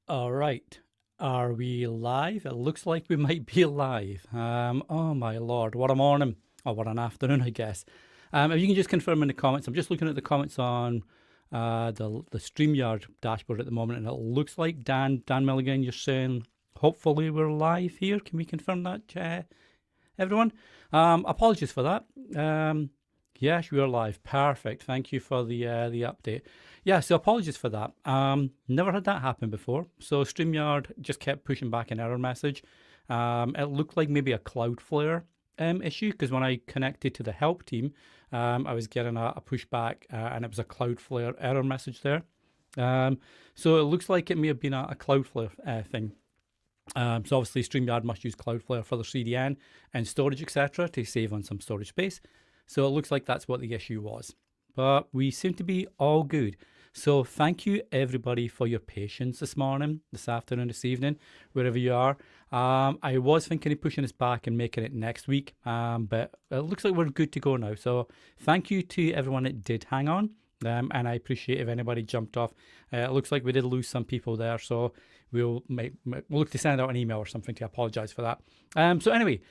All right. Are we live? It looks like we might be live. Oh my lord, what a morning, or what an afternoon, I guess. If you can just confirm in the comments, I'm just looking at the comments on the StreamYard dashboard at the moment, and it looks like Dan Milligan, you're saying hopefully we're live here. Can we confirm that, everyone? Apologies for that. Yes, we are live. Perfect. Thank you for the update. Yeah, so apologies for that. Never had that happen before. So StreamYard just kept pushing back an error message. It looked like maybe a Cloudflare issue, because when I connected to the help team, I was getting a pushback, and it was a Cloudflare error message there. So it looks like it may have been a Cloudflare thing. So obviously StreamYard must use Cloudflare for their CDN and storage, etc., to save on some storage space. So it looks like that's what the issue was. But we seem to be all good. So thank you everybody for your patience this morning, this afternoon, this evening, wherever you are. I was thinking of pushing this back and making it next week, but it looks like we're good to go now. So thank you to everyone that did hang on. And I appreciate if anybody jumped off. It looks like we did lose some people there, so we'll look to send out an email or something to apologise for that. So anyway,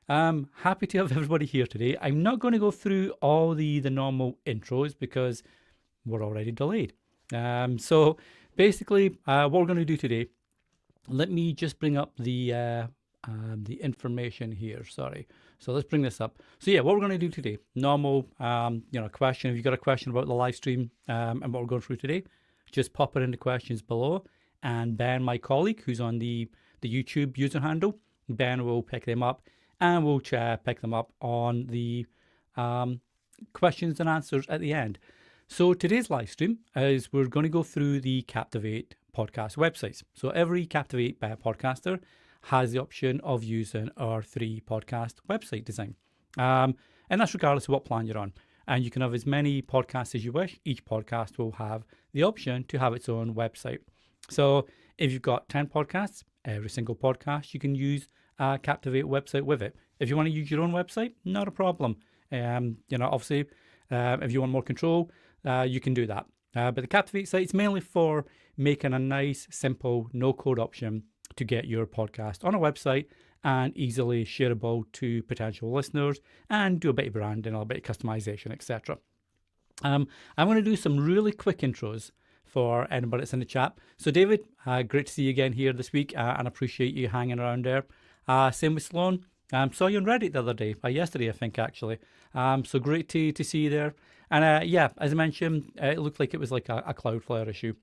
happy to have everybody here today. I'm not going to go through all the normal intros because we're already delayed. So basically, what we're going to do today, let me just bring up the information here. Sorry. So let's bring this up. So yeah, what we're going to do today, normal, question. If you've got a question about the live stream and what we're going through today, just pop it in the questions below. And Ben, my colleague, who's on the YouTube user handle, Ben will pick them up and we'll pick them up on the questions and answers at the end. So today's live stream is we're going to go through the Captivate podcast websites. So every Captivate podcaster has the option of using our 3 podcast website design. And that's regardless of what plan you're on. And you can have as many podcasts as you wish. Each podcast will have the option to have its own website. So if you've got 10 podcasts, every single podcast, you can use a Captivate website with it. If you want to use your own website, not a problem. Obviously, if you want more control, you can do that. But the Captivate site is mainly for making a nice, simple, no-code option to get your podcast on a website and easily shareable to potential listeners and do a bit of branding, a bit of customization, etc. I'm going to do some really quick intros for anybody that's in the chat. So David, great to see you again here this week and appreciate you hanging around there. Same with Sloan. Saw you on Reddit the other day, yesterday I think actually. So great to see you there. And as I mentioned, it looked like it was like a Cloudflare issue.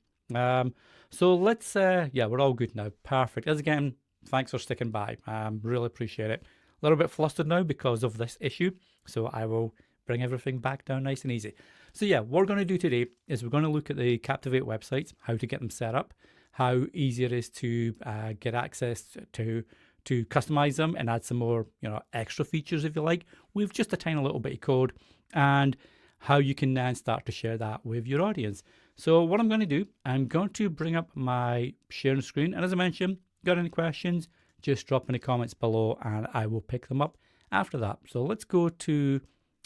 So let's, we're all good now. Perfect. As again, thanks for sticking by. Really appreciate it. A little bit flustered now because of this issue. So I will bring everything back down nice and easy. So yeah, what we're going to do today is we're going to look at the Captivate websites, how to get them set up, how easy it is to get access to customize them and add some more, extra features if you like, with just a tiny little bit of code, and how you can then start to share that with your audience. So what I'm going to do, I'm going to bring up my sharing screen. And as I mentioned, got any questions, just drop in the comments below and I will pick them up after that. So let's go to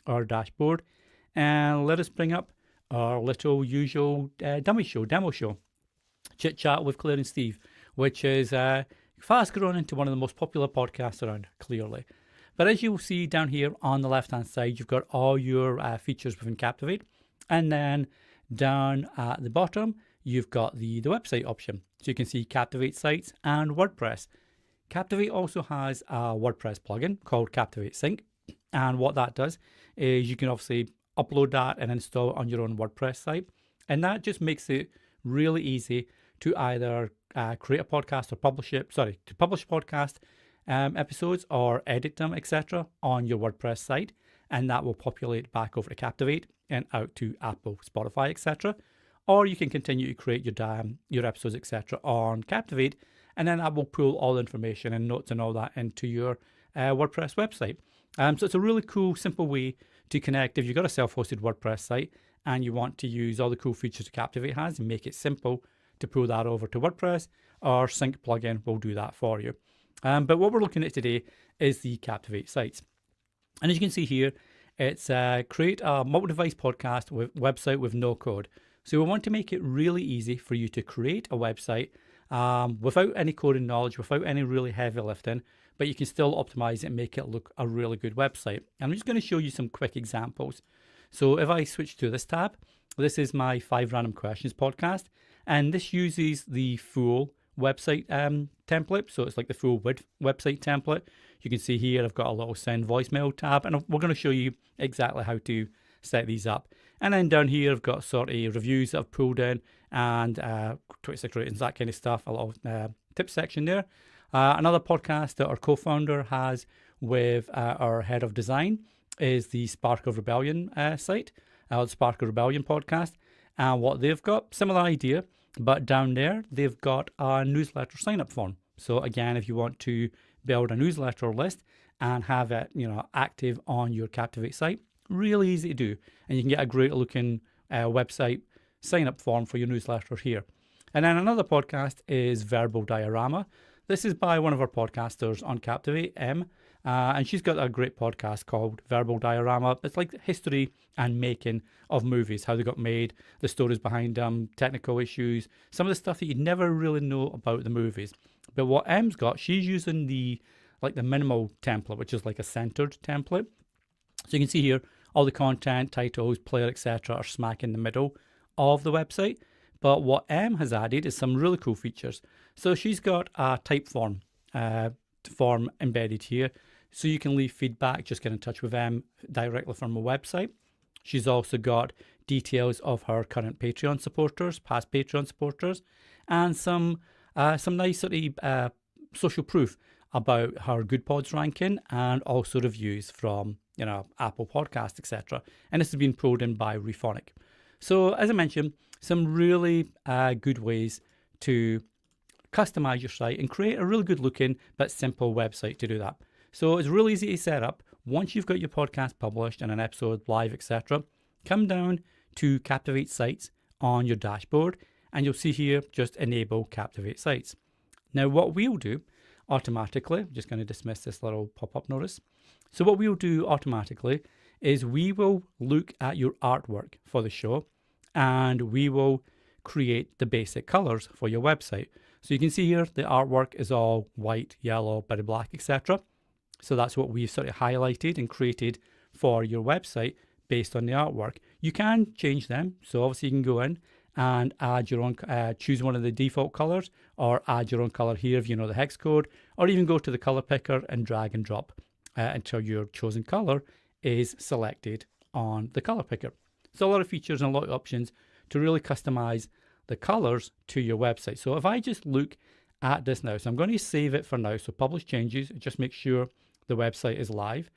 our dashboard and let us bring up our little usual demo show, Chit Chat with Claire and Steve, which is fast growing into one of the most popular podcasts around, clearly. But as you'll see down here on the left-hand side, you've got all your features within Captivate. And then down at the bottom, you've got the website option. So you can see Captivate Sites and WordPress. Captivate also has a WordPress plugin called Captivate Sync. And what that does is you can obviously upload that and install it on your own WordPress site. And that just makes it really easy to either create a podcast or publish podcast episodes or edit them, etc. on your WordPress site, and that will populate back over to Captivate and out to Apple, Spotify, etc. Or you can continue to create your episodes, etc. on Captivate, and then that will pull all the information and notes and all that into your WordPress website. So it's a really cool, simple way to connect if you've got a self-hosted WordPress site and you want to use all the cool features that Captivate has and make it simple to pull that over to WordPress. Our Sync plugin will do that for you. But what we're looking at today is the Captivate sites. And as you can see here, it's create a multi-device podcast website with no code. So we want to make it really easy for you to create a website without any coding knowledge, without any really heavy lifting, but you can still optimize it and make it look a really good website. And I'm just going to show you some quick examples. So if I switch to this tab, this is my 5 Random Questions podcast, and this uses the full website template. So it's like the full website template. You can see here I've got a little send voicemail tab, and we're going to show you exactly how to set these up. And then down here I've got sort of reviews that I've pulled in and 26 ratings, that kind of stuff, a little tips section there. Another podcast that our co-founder has with our head of design is the Spark of Rebellion site, the Spark of Rebellion podcast. And what they've got, similar idea, but down there they've got a newsletter sign-up form. So again, if you want to build a newsletter list and have it, active on your Captivate site, really easy to do. And you can get a great looking website sign-up form for your newsletter here. And then another podcast is Verbal Diorama. This is by one of our podcasters on Captivate, M, and she's got a great podcast called Verbal Diorama. It's like the history and making of movies, how they got made, the stories behind them, technical issues, some of the stuff that you never really know about the movies. But what M's got, she's using the minimal template, which is like a centered template. So you can see here, all the content, titles, player, etc. are smack in the middle of the website. But what M has added is some really cool features. So she's got a type form embedded here. So you can leave feedback, just get in touch with M directly from a website. She's also got details of her current Patreon supporters, past Patreon supporters, and some nice sort of social proof about her Good Pods ranking, and also reviews from Apple Podcasts, etc. And this has been pulled in by Rephonic. So as I mentioned, some really good ways to customize your site and create a really good looking but simple website to do that. So it's really easy to set up. Once you've got your podcast published and an episode live, etc., come down to Captivate Sites on your dashboard, and you'll see here just enable Captivate Sites. Now what we'll do automatically, I'm just going to dismiss this little pop-up notice. So what we'll do automatically is we will look at your artwork for the show, and we will create the basic colors for your website. So you can see here the artwork is all white, yellow, bit of black, etc. So that's what we've sort of highlighted and created for your website based on the artwork. You can change them. So obviously you can go in and add your own, choose one of the default colors, or add your own color here if you know the hex code, or even go to the color picker and drag and drop until your chosen color is selected on the color picker. So a lot of features and a lot of options to really customize the colors to your website. So if I just look at this now, so I'm going to save it for now. So publish changes, just make sure the website is live.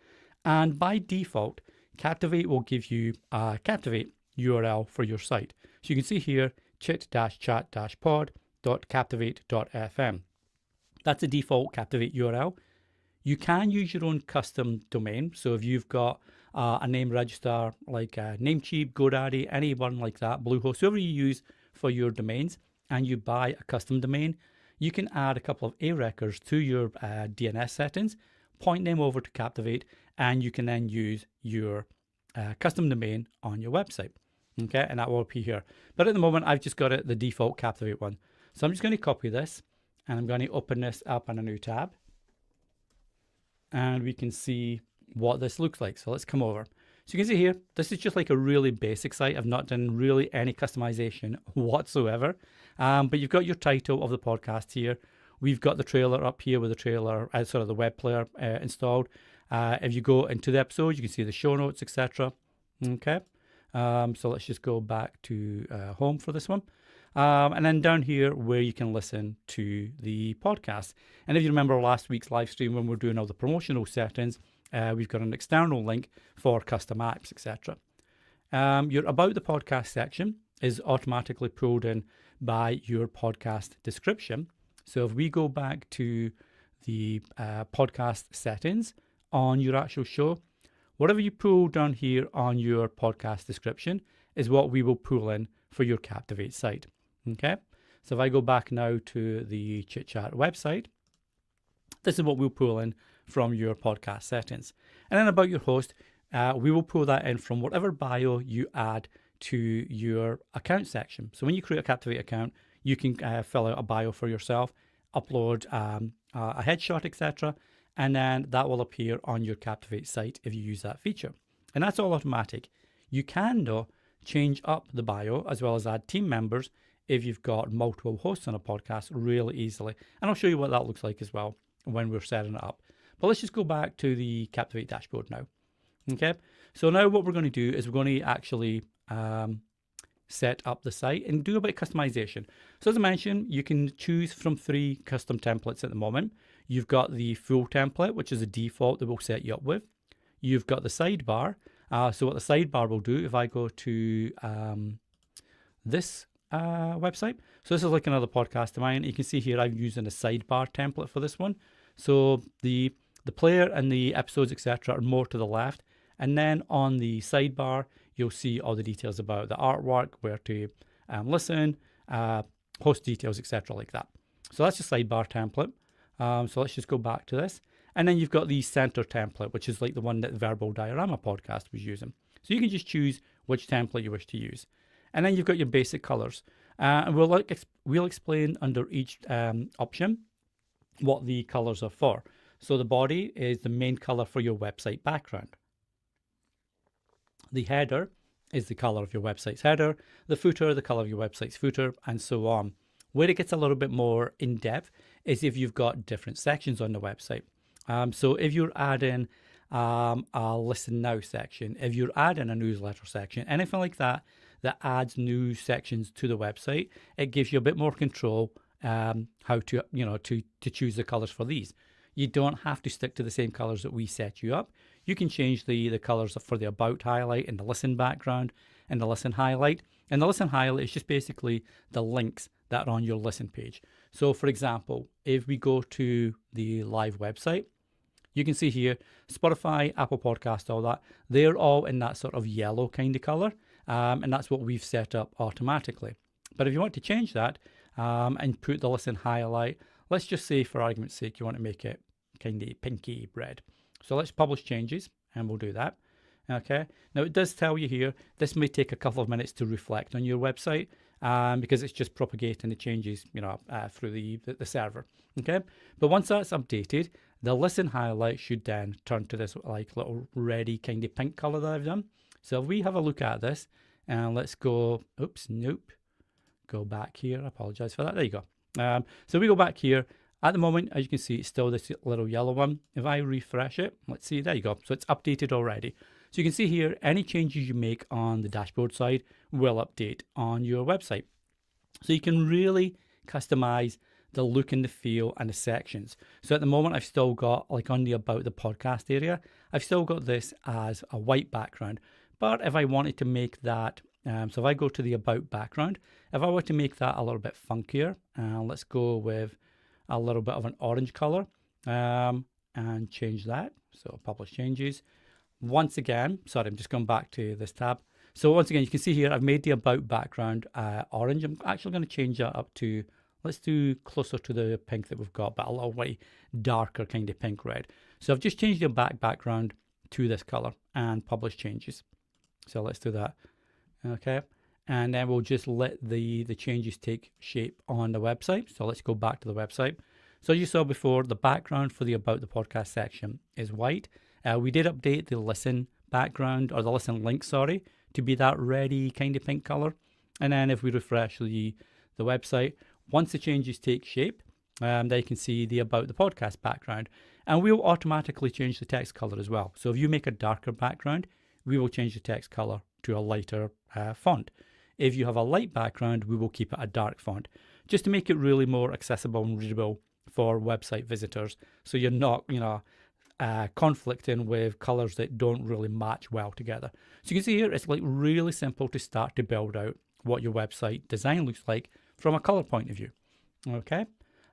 And by default, Captivate will give you a Captivate URL for your site. So you can see here, chit-chat-pod.captivate.fm. That's a default Captivate URL. You can use your own custom domain. So if you've got a name register like Namecheap, GoDaddy, anyone like that, Bluehost, whoever you use for your domains, and you buy a custom domain, you can add a couple of A records to your DNS settings, point them over to Captivate, and you can then use your custom domain on your website. Okay, and that will appear here. But at the moment, I've just got it, the default Captivate one. So I'm just going to copy this, and I'm going to open this up in a new tab. And we can see what this looks like. So let's come over. So you can see here, this is just like a really basic site. I've not done really any customization whatsoever. But you've got your title of the podcast here. We've got the trailer up here with the trailer, sort of the web player installed. If you go into the episode, you can see the show notes, etc. Okay. So let's just go back to home for this one. And then down here where you can listen to the podcast. And if you remember last week's live stream when we're doing all the promotional settings, we've got an external link for custom apps, etc. Your About the Podcast section is automatically pulled in by your podcast description. So if we go back to the podcast settings on your actual show, whatever you pull down here on your podcast description is what we will pull in for your Captivate site. Okay, so if I go back now to the Chit Chat website, this is what we'll pull in from your podcast settings. And then about your host, we will pull that in from whatever bio you add to your account section. So when you create a Captivate account, you can fill out a bio for yourself, upload a headshot, etc. And then that will appear on your Captivate site if you use that feature. And that's all automatic. You can, though, change up the bio as well as add team members if you've got multiple hosts on a podcast really easily. And I'll show you what that looks like as well when we're setting it up. But let's just go back to the Captivate dashboard now. Okay, so now what we're going to do is we're going to actually set up the site and do a bit of customization. So as I mentioned, you can choose from 3 custom templates at the moment. You've got the full template, which is a default that we'll set you up with. You've got the sidebar. So what the sidebar will do, if I go to this website, so this is like another podcast of mine. You can see here I'm using a sidebar template for this one. So the player and the episodes, etc., are more to the left. And then on the sidebar, you'll see all the details about the artwork, where to listen, host details, etc., like that. So that's the sidebar template. So let's just go back to this. And then you've got the center template, which is like the one that Verbal Diorama podcast was using. So you can just choose which template you wish to use. And then you've got your basic colors. And we'll explain under each option what the colors are for. So the body is the main color for your website background. The header is the color of your website's header, the footer, the color of your website's footer, and so on. Where it gets a little bit more in depth is if you've got different sections on the website. So if you're adding a listen now section, if you're adding a newsletter section, anything like that that adds new sections to the website, it gives you a bit more control how to to choose the colors for these. You don't have to stick to the same colors that we set you up. You can change the colors for the about highlight and the listen background and the listen highlight. And the listen highlight is just basically the links that are on your listen page. So for example, if we go to the live website, you can see here, Spotify, Apple Podcast, all that, they're all in that sort of yellow kind of color. And that's what we've set up automatically. But if you want to change that and put the listen highlight, let's just say for argument's sake, you want to make it kind of pinky red. So let's publish changes and we'll do that. Okay. Now it does tell you here, this may take a couple of minutes to reflect on your website because it's just propagating the changes, through the server. Okay. But once that's updated, the listen highlight should then turn to this like little reddy kind of pink color that I've done. So if we have a look at this and let's go, go back here. I apologize for that. There you go. So we go back here. At the moment, as you can see, it's still this little yellow one. If I refresh it, let's see, there you go. So it's updated already. So you can see here, any changes you make on the dashboard side will update on your website. So you can really customize the look and the feel and the sections. So at the moment, I've still got, like on the About the Podcast area, I've still got this as a white background. But if I wanted to make that, so if I go to the About background, if I were to make that a little bit funkier, let's go with a little bit of an orange color and change that. So publish changes. Once again, sorry, I'm just going back to this tab. So once again, you can see here, I've made the About background orange. I'm actually going to change that up to, let's do closer to the pink that we've got, but a little way darker kind of pink red. So I've just changed the background to this color and publish changes. So let's do that. Okay. And then we'll just let the changes take shape on the website. So let's go back to the website. So as you saw before, the background for the About the Podcast section is white. We did update the listen background, or the listen link, sorry, to be that reddy kind of pink color. And then if we refresh the website, once the changes take shape, there you can see the About the Podcast background. And we'll automatically change the text color as well. So if you make a darker background, we will change the text color to a lighter font. If you have a light background, we will keep it a dark font, just to make it really more accessible and readable for website visitors. So you're not, conflicting with colors that don't really match well together. So you can see here, it's like really simple to start to build out what your website design looks like from a color point of view. Okay.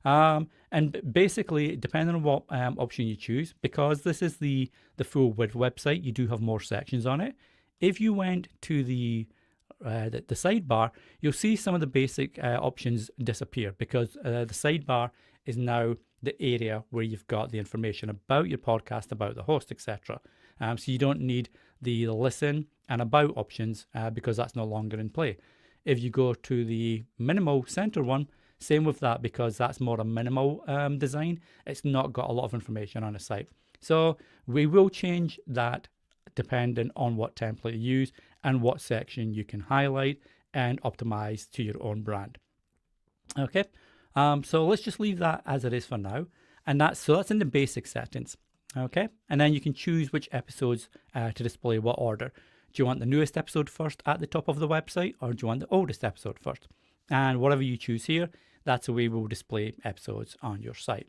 And basically, depending on what option you choose, because this is the full width website, you do have more sections on it. If you went to the sidebar, you'll see some of the basic options disappear because the sidebar is now the area where you've got the information about your podcast, about the host, etc. So you don't need the listen and about options because that's no longer in play. If you go to the minimal center one, same with that, because that's more a minimal design. It's not got a lot of information on the site. So we will change that depending on what template you use and what section you can highlight and optimize to your own brand. Okay, so let's just leave that as it is for now. And that's in the basic settings. Okay, and then you can choose which episodes to display what order. Do you want the newest episode first at the top of the website, or do you want the oldest episode first? And whatever you choose here, that's the way we'll display episodes on your site.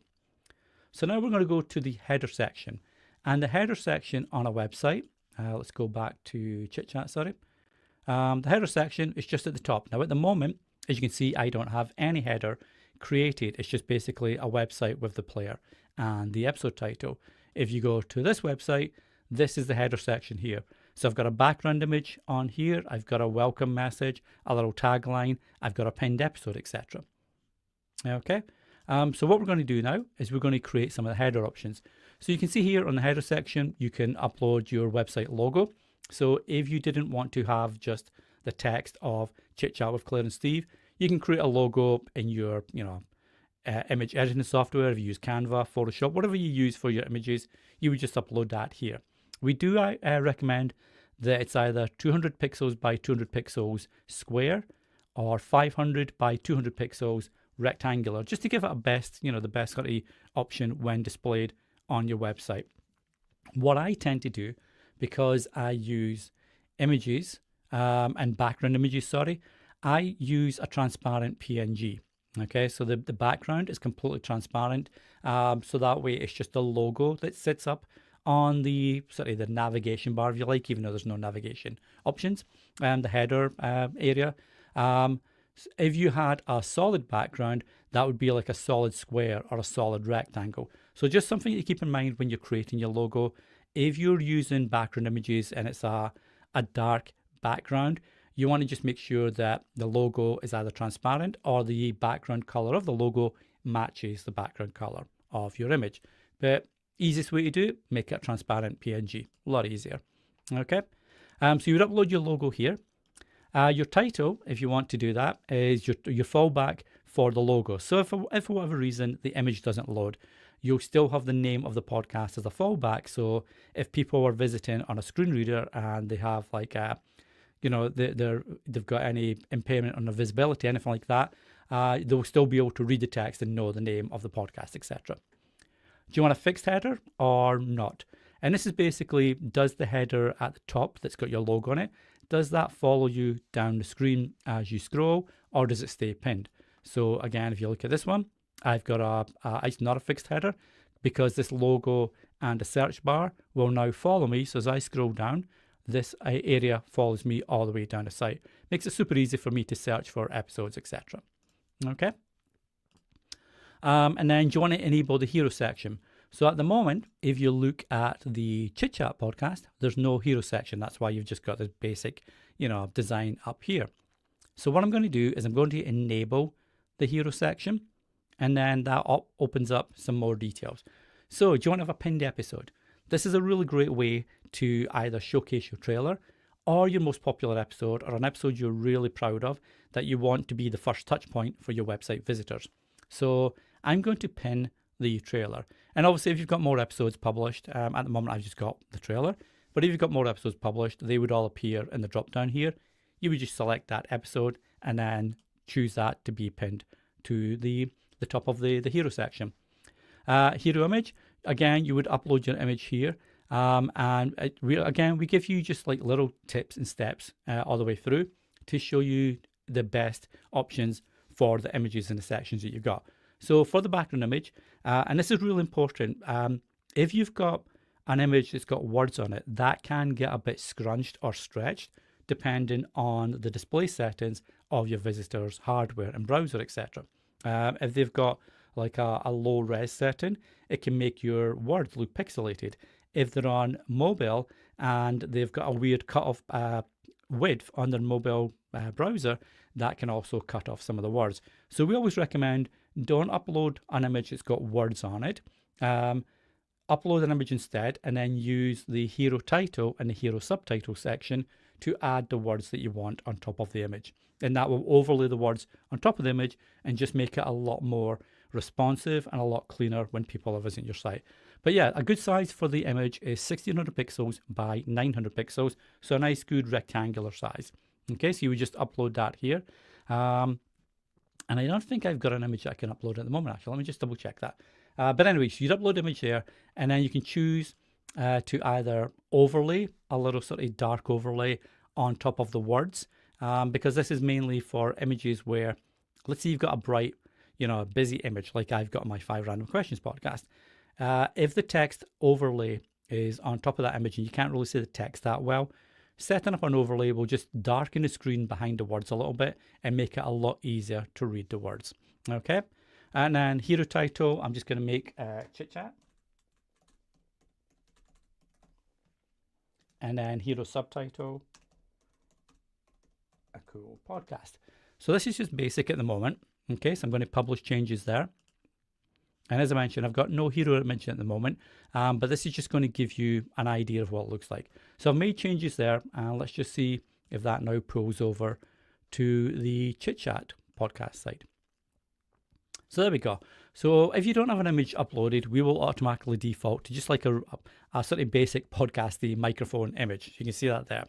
So now we're going to go to the header section. And the header section on a website, let's go back to ChitChat, sorry. The header section is just at the top. Now at the moment, as you can see, I don't have any header created. It's just basically a website with the player and the episode title. If you go to this website, this is the header section here. So I've got a background image on here. I've got a welcome message, a little tagline. I've got a pinned episode, etc. Okay. So what we're going to do now is we're going to create some of the header options. So you can see here on the header section, you can upload your website logo. So if you didn't want to have just the text of Chit Chat with Claire and Steve, you can create a logo in your, image editing software. If you use Canva, Photoshop, whatever you use for your images, you would just upload that here. We do recommend that it's either 200 pixels by 200 pixels square or 500 by 200 pixels rectangular, just to give it a best, the best quality option when displayed on your website. What I tend to do, because I use images and background images, I use a transparent PNG. Okay, so the background is completely transparent, so that way it's just a logo that sits up on the navigation bar, if you like, even though there's no navigation options, and the header area. If you had a solid background, that would be like a solid square or a solid rectangle. So just something to keep in mind when you're creating your logo. If you're using background images and it's a dark background, you want to just make sure that the logo is either transparent or the background color of the logo matches the background color of your image. But easiest way to do it, make it transparent PNG, a lot easier. Okay, so you would upload your logo here. Your title, if you want to do that, is your fallback for the logo. So if for whatever reason the image doesn't load, you'll still have the name of the podcast as a fallback. So if people are visiting on a screen reader and they have like they've got any impairment on the visibility, anything like that, they'll still be able to read the text and know the name of the podcast, etc. Do you want a fixed header or not? And this is basically, does the header at the top that's got your logo on it, does that follow you down the screen as you scroll, or does it stay pinned? So again, if you look at this one, I've got it's not a fixed header, because this logo and the search bar will now follow me. So as I scroll down, this area follows me all the way down the site. Makes it super easy for me to search for episodes, etc. Okay. And then do you want to enable the hero section? So at the moment, if you look at the Chit Chat podcast, there's no hero section. That's why you've just got this basic, design up here. So what I'm going to do is I'm going to enable the hero section, and then that opens up some more details. So do you want to have a pinned episode? This is a really great way to either showcase your trailer or your most popular episode, or an episode you're really proud of that you want to be the first touch point for your website visitors. So I'm going to pin the trailer. And obviously if you've got more episodes published, at the moment I've just got the trailer, but if you've got more episodes published, they would all appear in the drop down here. You would just select that episode and then choose that to be pinned to the top of the hero section. Hero image, again, you would upload your image here. Again, we give you just like little tips and steps all the way through to show you the best options for the images in the sections that you've got. So for the background image, and this is really important, if you've got an image that's got words on it, that can get a bit scrunched or stretched depending on the display settings of your visitors' hardware and browser, etc. If they've got like a low res setting, it can make your words look pixelated. If they're on mobile and they've got a weird cutoff width on their mobile browser, that can also cut off some of the words. So we always recommend don't upload an image that's got words on it. Upload an image instead, and then use the hero title and the hero subtitle section to add the words that you want on top of the image. And that will overlay the words on top of the image and just make it a lot more responsive and a lot cleaner when people are visiting your site. But yeah, a good size for the image is 1600 pixels by 900 pixels. So a nice good rectangular size. Okay, so you would just upload that here. And I don't think I've got an image that I can upload at the moment, actually. Let me just double check that. But anyway, so you'd upload image there, and then you can choose to either overlay, a little sort of dark overlay on top of the words, because this is mainly for images where, let's say you've got a bright, a busy image like I've got my 5 Random Questions podcast. If the text overlay is on top of that image and you can't really see the text that well, setting up an overlay will just darken the screen behind the words a little bit and make it a lot easier to read the words. Okay, and then hero title, I'm just going to make chit chat. And then hero subtitle, a cool podcast. So this is just basic at the moment. Okay, so I'm going to publish changes there. And as I mentioned, I've got no hero image at the moment, but this is just going to give you an idea of what it looks like. So I've made changes there, and let's just see if that now pulls over to the Chit Chat podcast site. So there we go. So if you don't have an image uploaded, we will automatically default to just like a sort of basic podcasty microphone image. You can see that there.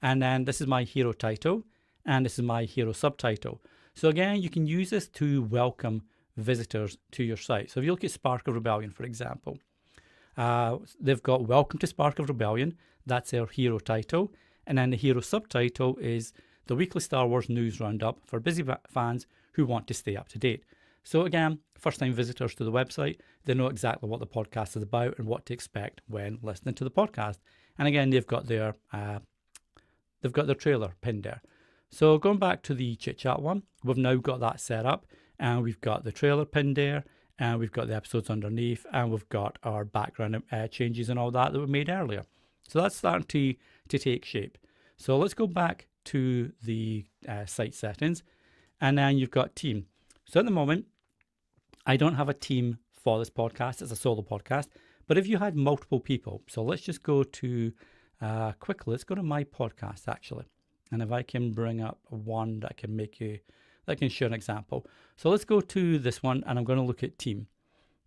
And then this is my hero title, and this is my hero subtitle. So again, you can use this to welcome visitors to your site. So if you look at Spark of Rebellion, for example, they've got Welcome to Spark of Rebellion. That's their hero title. And then the hero subtitle is the weekly Star Wars news roundup for busy fans who want to stay up to date. So again, first-time visitors to the website, they know exactly what the podcast is about and what to expect when listening to the podcast. And again, they've got their trailer pinned there. So going back to the Chit Chat one, we've now got that set up. And we've got the trailer pinned there, and we've got the episodes underneath, and we've got our background changes and all that we made earlier. So that's starting to take shape. So let's go back to the site settings, and then you've got team. So at the moment, I don't have a team for this podcast. It's a solo podcast. But if you had multiple people, so let's just go to, quickly, let's go to my podcast, actually. And if I can bring up one that can show an example. So let's go to this one, and I'm going to look at team.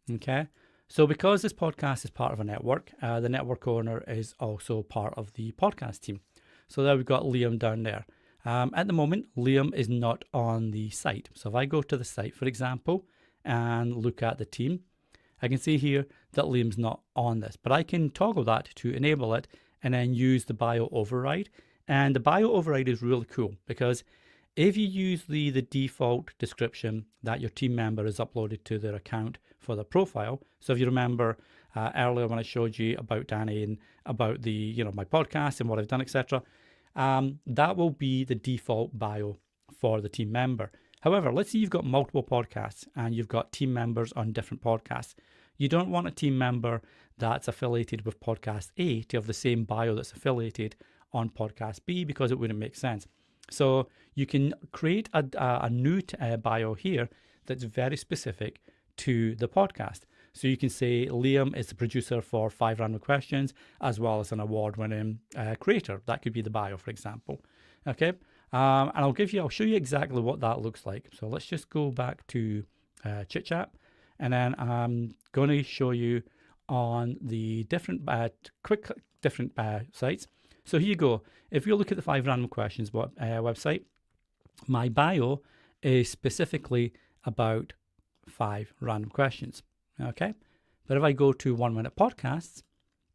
Okay. So because this podcast is part of a network, the network owner is also part of the podcast team. So there we've got Liam down there. At the moment, Liam is not on the site. So if I go to the site, for example, and look at the team, I can see here that Liam's not on this, but I can toggle that to enable it and then use the bio override. And the bio override is really cool because if you use the default description that your team member has uploaded to their account for their profile, so if you remember earlier when I showed you about Danny and about the my podcast and what I've done, etc., that will be the default bio for the team member. However, let's say you've got multiple podcasts and you've got team members on different podcasts. You don't want a team member that's affiliated with podcast A to have the same bio that's affiliated on podcast B because it wouldn't make sense. So you can create a new bio here that's very specific to the podcast. So you can say Liam is the producer for 5 Random Questions as well as an award-winning creator. That could be the bio, for example. Okay, and I'll show you exactly what that looks like. So let's just go back to Chit Chat, and then I'm going to show you on the different sites. So here you go. If you look at the 5 Random Questions website, my bio is specifically about 5 random questions. Okay, but if I go to 1 Minute Podcasts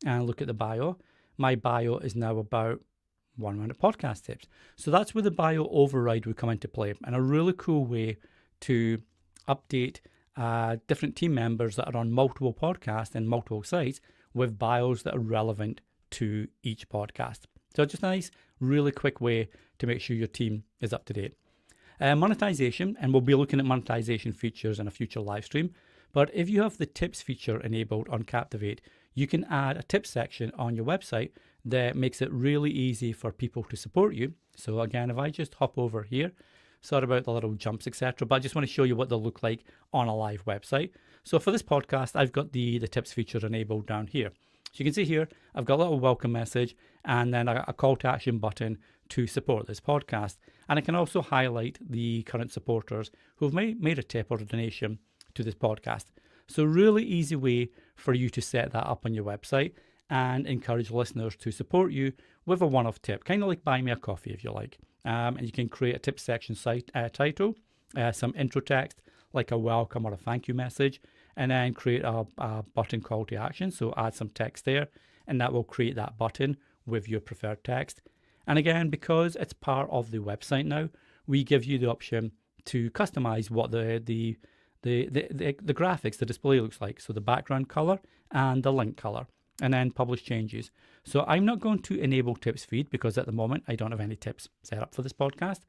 and look at the bio, my bio is now about 1 minute podcast tips. So that's where the bio override would come into play, and a really cool way to update different team members that are on multiple podcasts and multiple sites with bios that are relevant to each podcast. So just a nice, really quick way to make sure your team is up to date. Monetization, and we'll be looking at monetization features in a future live stream. But if you have the tips feature enabled on Captivate, you can add a tips section on your website that makes it really easy for people to support you. So again, if I just hop over here, sorry about the little jumps, etc., but I just want to show you what they'll look like on a live website. So for this podcast, I've got the tips feature enabled down here. So you can see here, I've got a little welcome message and then a call to action button to support this podcast. And I can also highlight the current supporters who've made a tip or a donation to this podcast. So really easy way for you to set that up on your website and encourage listeners to support you with a one-off tip, kind of like buy me a coffee if you like. And you can create a tip section site title, some intro text like a welcome or a thank you message, and then create a button call to action. So add some text there, and that will create that button with your preferred text. And again, because it's part of the website now, we give you the option to customize what the graphics, the display looks like. So the background color and the link color, and then publish changes. So I'm not going to enable tips feed because at the moment I don't have any tips set up for this podcast,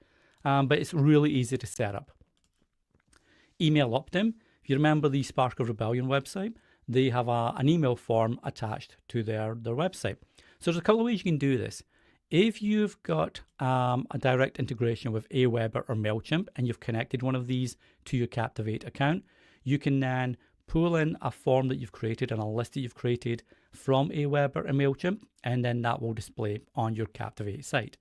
but it's really easy to set up. Email opt-in. If you remember the Spark of Rebellion website, they have an email form attached to their website. So there's a couple of ways you can do this. If you've got a direct integration with Aweber or MailChimp and you've connected one of these to your Captivate account, you can then pull in a form that you've created and a list that you've created from Aweber and MailChimp, and then that will display on your Captivate site.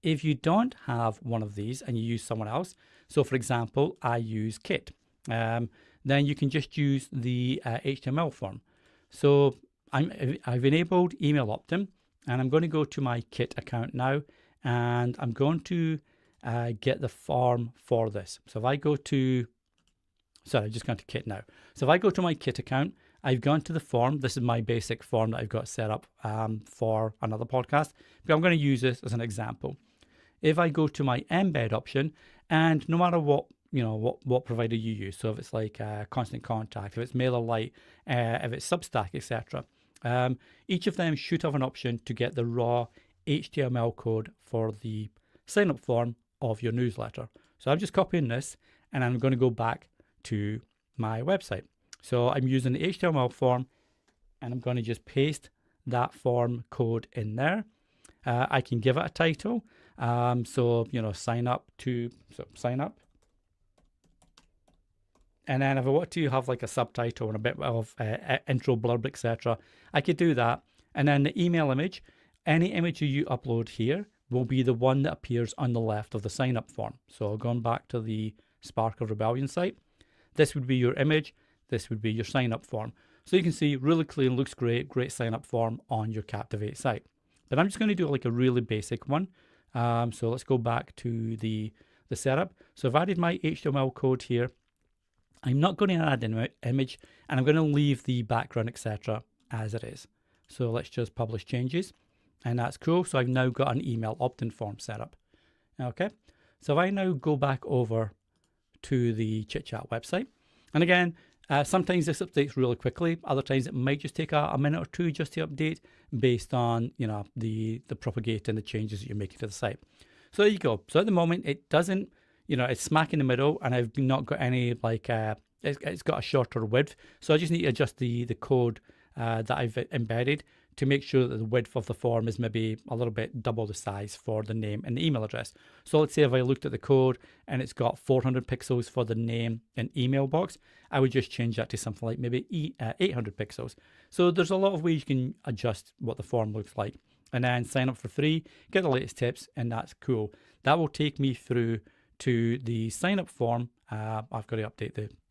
If you don't have one of these and you use someone else, so for example, I use Kit, then you can just use the HTML form. So I've enabled email opt-in, and I'm going to go to my Kit account now, and I'm going to get the form for this. So if I go to, sorry, I've just gone to Kit now. So if I go to my Kit account, I've gone to the form. This is my basic form that I've got set up for another podcast, but I'm going to use this as an example. If I go to my embed option, and no matter what what provider you use, so if it's like Constant Contact, if it's MailerLite, if it's Substack, etc., each of them should have an option to get the raw HTML code for the sign up form of your newsletter. So I'm just copying this, and I'm going to go back to my website. So I'm using the HTML form, and I'm going to just paste that form code in there. I can give it a title. So sign up. And then if I want to have like a subtitle and a bit of intro blurb, etc., I could do that. And then the email image, any image you upload here will be the one that appears on the left of the sign up form. So going back to the Spark of Rebellion site, this would be your image. This would be your sign up form. So you can see really clean, looks great sign up form on your Captivate site. But I'm just going to do like a really basic one. So let's go back to the setup. So I've added my HTML code here. I'm not going to add an image, and I'm going to leave the background, etc. as it is. So let's just publish changes, and that's cool. So I've now got an email opt-in form set up. Okay, so if I now go back over to the ChitChat website, and again, sometimes this updates really quickly. Other times it might just take a minute or two just to update based on the propagate and the changes that you're making to the site. So there you go. So at the moment it doesn't. It's smack in the middle, and I've not got any it's got a shorter width. So I just need to adjust the code that I've embedded to make sure that the width of the form is maybe a little bit double the size for the name and the email address. So let's say if I looked at the code and it's got 400 pixels for the name and email box, I would just change that to something like maybe 800 pixels. So there's a lot of ways you can adjust what the form looks like. And then sign up for free, get the latest tips, and that's cool. That will take me through to the sign up form. I've got to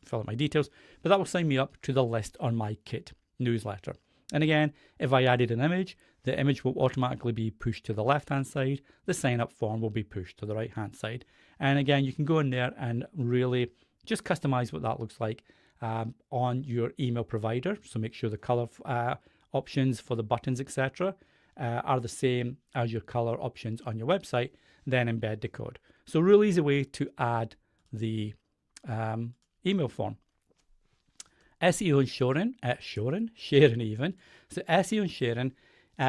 fill out my details, but that will sign me up to the list on my Kit newsletter. And again, if I added an image, the image will automatically be pushed to the left-hand side. The sign up form will be pushed to the right-hand side. And again, you can go in there and really just customize what that looks like on your email provider. So make sure the color options for the buttons, etc., are the same as your color options on your website, then embed the code. So real easy way to add the email form. SEO and sharing even. So SEO and sharing,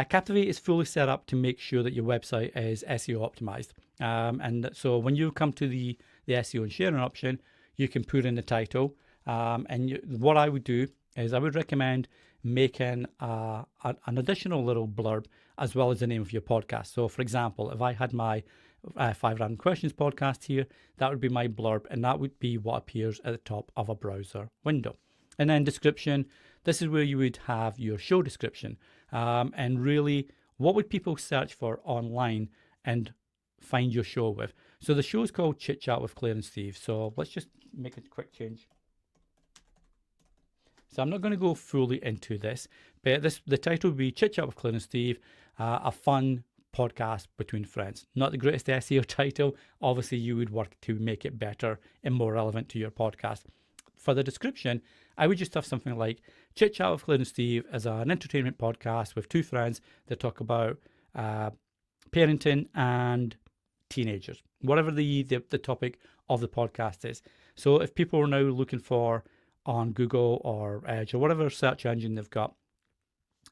Captivate is fully set up to make sure that your website is SEO optimized. And so when you come to the SEO and sharing option, you can put in the title. What I would do is I would recommend making an additional little blurb as well as the name of your podcast. So for example, if I had my 5 Random Questions podcast here, that would be my blurb, and that would be what appears at the top of a browser window. And then description, this is where you would have your show description. And really, what would people search for online and find your show with? So the show is called Chit Chat with Claire and Steve. So let's just make a quick change. So I'm not going to go fully into this, but the title would be Chit Chat with Claire and Steve, a fun podcast between friends. Not the greatest SEO title. Obviously, you would work to make it better and more relevant to your podcast. For the description, I would just have something like Chit Chat with Claire and Steve as an entertainment podcast with two friends that talk about parenting and teenagers, whatever the topic of the podcast is. So if people are now looking for on Google or Edge or whatever search engine they've got,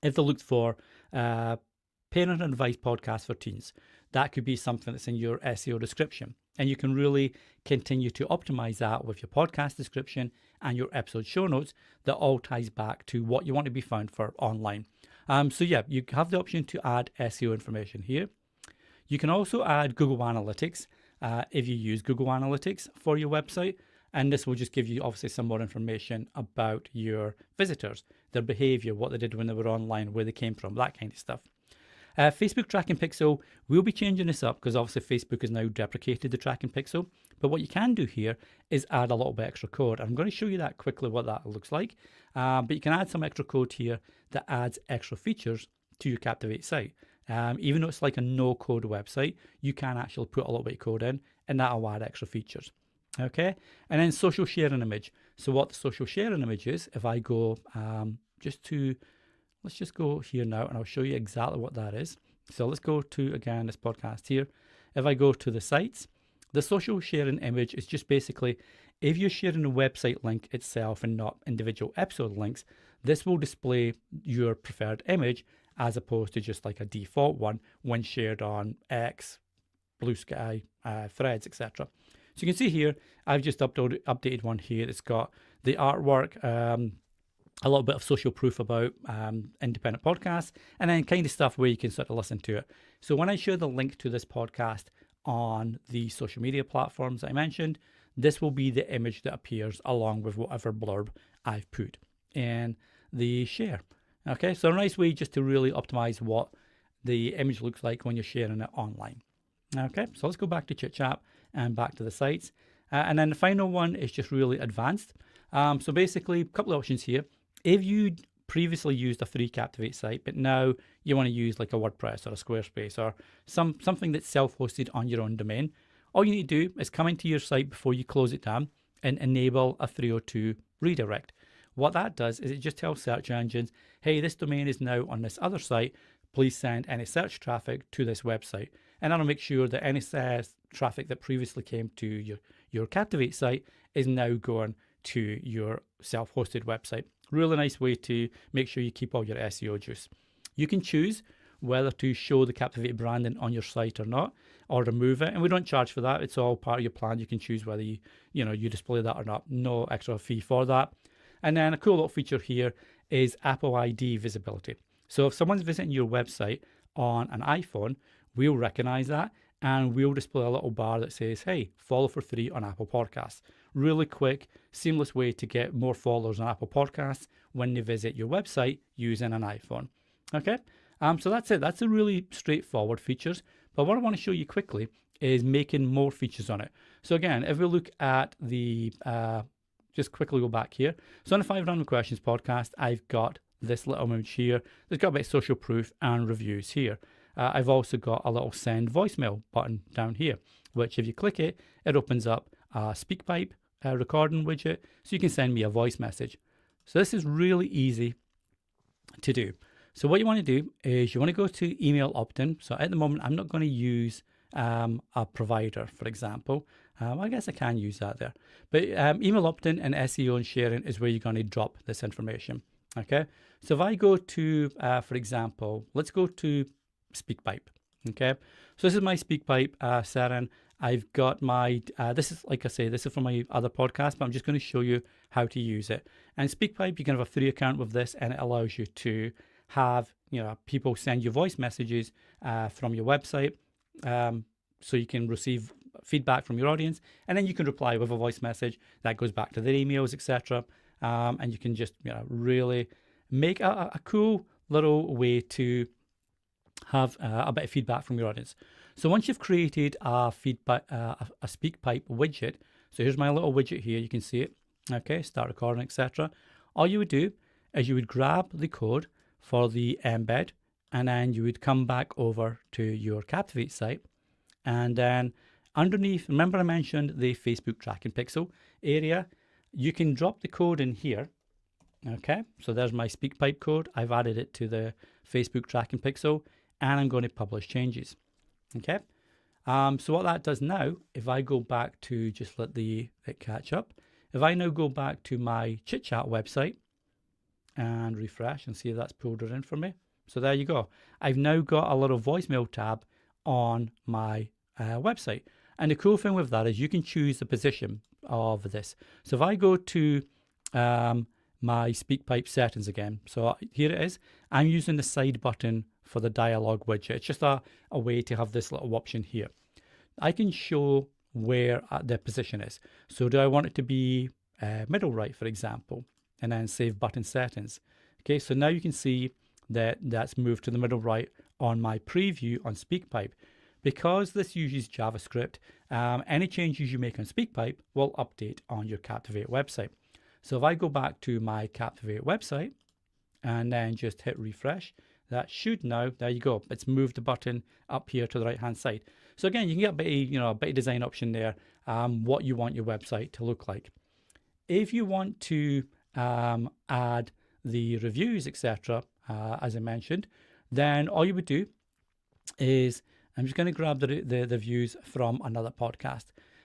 if they looked for parent advice podcast for teens, that could be something that's in your SEO description. And you can really continue to optimize that with your podcast description and your episode show notes that all ties back to what you want to be found for online. So yeah, you have the option to add SEO information here. You can also add Google Analytics if you use Google Analytics for your website. And this will just give you obviously some more information about your visitors, their behavior, what they did when they were online, where they came from, that kind of stuff. Facebook Tracking Pixel, we'll be changing this up because obviously Facebook has now deprecated the Tracking Pixel. But what you can do here is add a little bit extra code. I'm going to show you that quickly, what that looks like. But you can add some extra code here that adds extra features to your Captivate site. Even though it's like a no-code website, you can actually put a little bit of code in and that'll add extra features. Okay, and then social sharing image. So what the social sharing image is, if I go let's just go here now and I'll show you exactly what that is. So let's go to, again, this podcast here. If I go to the sites, the social sharing image is just basically, if you're sharing a website link itself and not individual episode links, this will display your preferred image as opposed to just like a default one when shared on X, Blue Sky, Threads, etc. So you can see here, I've just updated one here. It's got the artwork, a little bit of social proof about independent podcasts, and then kind of stuff where you can sort of listen to it. So when I share the link to this podcast on the social media platforms I mentioned, this will be the image that appears along with whatever blurb I've put in the share. Okay, so a nice way just to really optimize what the image looks like when you're sharing it online. Okay, so let's go back to Chit Chat and back to the sites. And then the final one is just really advanced. So basically, a couple of options here. If you previously used a free Captivate site, but now you want to use like a WordPress or a Squarespace or something that's self-hosted on your own domain, all you need to do is come into your site before you close it down and enable a 302 redirect. What that does is it just tells search engines, hey, this domain is now on this other site. Please send any search traffic to this website. And that'll make sure that any traffic that previously came to your Captivate site is now going to your self-hosted website. Really nice way to make sure you keep all your SEO juice. You can choose whether to show the Captivate branding on your site or not, or remove it. And we don't charge for that. It's all part of your plan. You can choose whether you display that or not. No extra fee for that. And then a cool little feature here is Apple ID visibility. So if someone's visiting your website on an iPhone, we'll recognize that and we'll display a little bar that says, hey, follow for free on Apple Podcasts. Really quick, seamless way to get more followers on Apple Podcasts when they visit your website using an iPhone. Okay, so that's it. That's a really straightforward features. But what I want to show you quickly is making more features on it. So again, if we look at the, just quickly go back here. So on the 5 Random Questions podcast, I've got this little image here. There's got a bit of social proof and reviews here. I've also got a little send voicemail button down here, which if you click it, it opens up a SpeakPipe recording widget, so you can send me a voice message. So this is really easy to do. So what you want to do is you want to go to email opt-in. So at the moment, I'm not going to use a provider, for example. I guess I can use that there. But email opt-in and SEO and sharing is where you're going to drop this information. Okay. So if I go to, for example, let's go to SpeakPipe. Okay. So this is my SpeakPipe setting. I've got my, this is, like I say, this is from my other podcast, but I'm just going to show you how to use it. And SpeakPipe, you can have a free account with this, and it allows you to have, people send you voice messages from your website. So you can receive feedback from your audience, and then you can reply with a voice message that goes back to their emails, etc. And you can just, really make a cool little way to have a bit of feedback from your audience. So once you've created a feedback, a SpeakPipe widget, so here's my little widget here, you can see it. Okay, start recording, etc. All you would do is you would grab the code for the embed, and then you would come back over to your Captivate site, and then underneath, remember I mentioned the Facebook tracking pixel area, you can drop the code in here. Okay, so there's my SpeakPipe code. I've added it to the Facebook tracking pixel, and I'm going to publish changes. Okay, so what that does now, if I go back to just let it catch up, if I now go back to my ChitChat website and refresh and see if that's pulled it in for me. So there you go. I've now got a little voicemail tab on my website. And the cool thing with that is you can choose the position of this. So if I go to my SpeakPipe settings again, so here it is. I'm using the side button for the dialog widget. It's just a way to have this little option here. I can show where the position is. So do I want it to be middle right, for example, and then save button settings. Okay, so now you can see that that's moved to the middle right on my preview on SpeakPipe. Because this uses JavaScript, any changes you make on SpeakPipe will update on your Captivate website. So if I go back to my Captivate website and then just hit refresh, that should now, there you go, it's moved the button up here to the right hand side. So again, you can get a bit of design option there, what you want your website to look like. If you want to add the reviews, etc., as I mentioned, then all you would do is, I'm just going to grab the views from another podcast.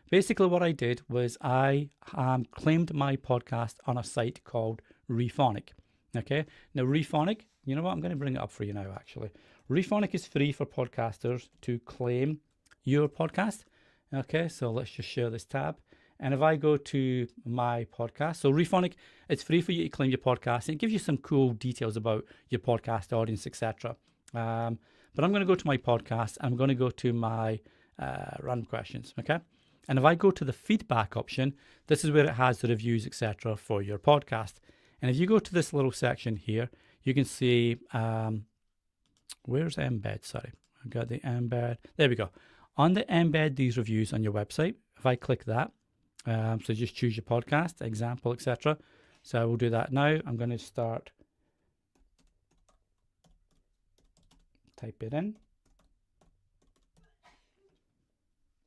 Basically what I did was I claimed my podcast on a site called Rephonic. Okay, now Rephonic, you know what, I'm going to bring it up for you now actually. Rephonic is free for podcasters to claim your podcast. Okay, so let's just share this tab. And if I go to my podcast, so Rephonic, it's free for you to claim your podcast. And it gives you some cool details about your podcast audience, etc. But I'm going to go to my podcast. I'm going to go to my random questions, okay? And if I go to the feedback option, this is where it has the reviews, etc. for your podcast. And if you go to this little section here, you can see, where's embed? Sorry, I've got the embed. There we go. On the embed these reviews on your website, if I click that, so just choose your podcast, example, etc. So I will do that now. I'm going to start, type it in,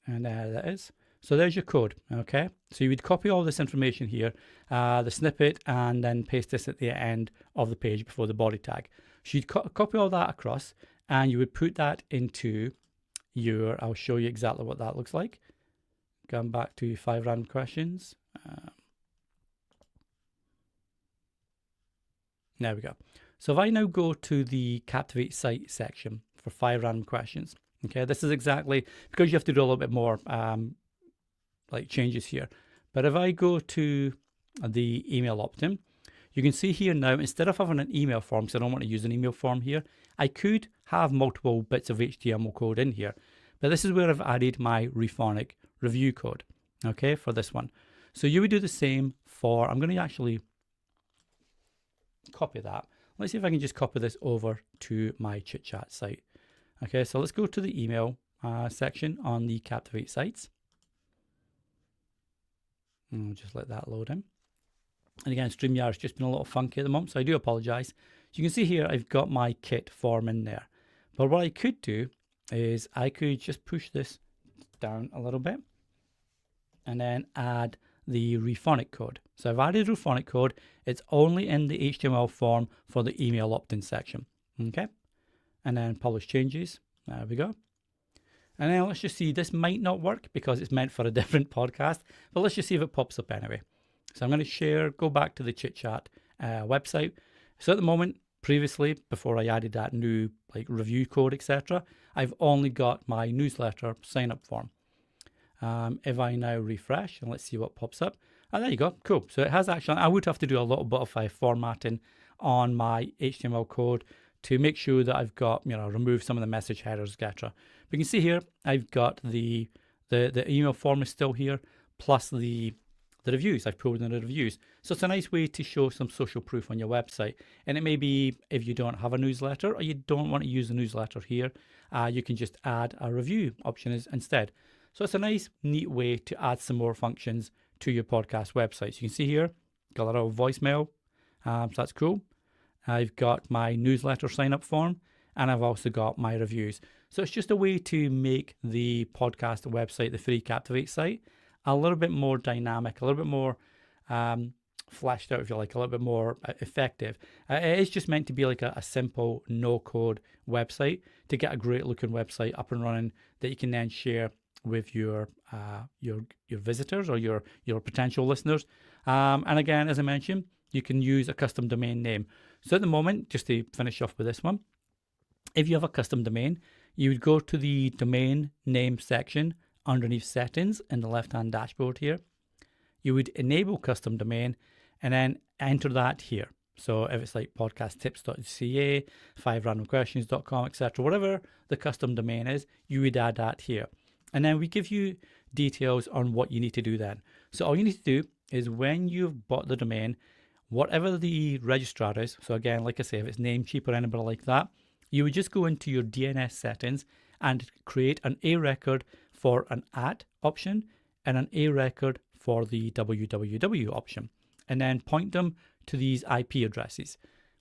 and there that is. So there's your code, okay? So you would copy all this information here, the snippet, and then paste this at the end of the page before the body tag. So you'd copy all that across, and you would put that into your, I'll show you exactly what that looks like. Going back to 5 random questions. There we go. So if I now go to the Captivate Site section for 5 random questions, okay, this is exactly, because you have to do a little bit more like changes here. But if I go to the email opt-in, you can see here now, instead of having an email form, because I don't want to use an email form here, I could have multiple bits of HTML code in here. But this is where I've added my Rephonic review code, okay, for this one. So you would do the same for, I'm going to actually copy that. Let's see if I can just copy this over to my ChitChat site. Okay, so let's go to the email section on the Captivate sites. And we'll just let that load in. And again, StreamYard's just been a little funky at the moment, so I do apologize. So you can see here, I've got my kit form in there. But what I could do is I could just push this down a little bit and then add the Rephonic code. So I've added Rephonic code. It's only in the HTML form for the email opt-in section. Okay. And then publish changes. There we go. And then let's just see, this might not work because it's meant for a different podcast, but let's just see if it pops up anyway. So I'm going to share, go back to the ChitChat website. So at the moment, previously, before I added that new like review code, etc., I've only got my newsletter sign up form. If I now refresh and let's see what pops up. Oh, there you go. Cool. So it has actually, I would have to do a little bit of formatting on my HTML code to make sure that I've got, remove some of the message headers, etc. But you can see here, I've got the email form is still here, plus the the reviews. I've pulled in the reviews. So it's a nice way to show some social proof on your website. And it may be if you don't have a newsletter or you don't want to use a newsletter here, you can just add a review option instead. So it's a nice, neat way to add some more functions to your podcast website. So you can see here, got a little voicemail. So that's cool. I've got my newsletter sign up form, and I've also got my reviews. So it's just a way to make the podcast website, the free Captivate site, a little bit more dynamic, a little bit more fleshed out, if you like, a little bit more effective. It is just meant to be like a simple no-code website to get a great looking website up and running that you can then share with your visitors or your potential listeners. And again, as I mentioned, you can use a custom domain name. So at the moment, just to finish off with this one, if you have a custom domain, you would go to the domain name section underneath settings in the left-hand dashboard here. You would enable custom domain and then enter that here. So if it's like podcasttips.ca, 5randomquestions.com, etc., whatever the custom domain is, you would add that here. And then we give you details on what you need to do then. So all you need to do is when you've bought the domain, whatever the registrar is, so again, like I say, if it's Namecheap or anybody like that, you would just go into your DNS settings and create an A record for an @ option and an A record for the www option, and then point them to these IP addresses.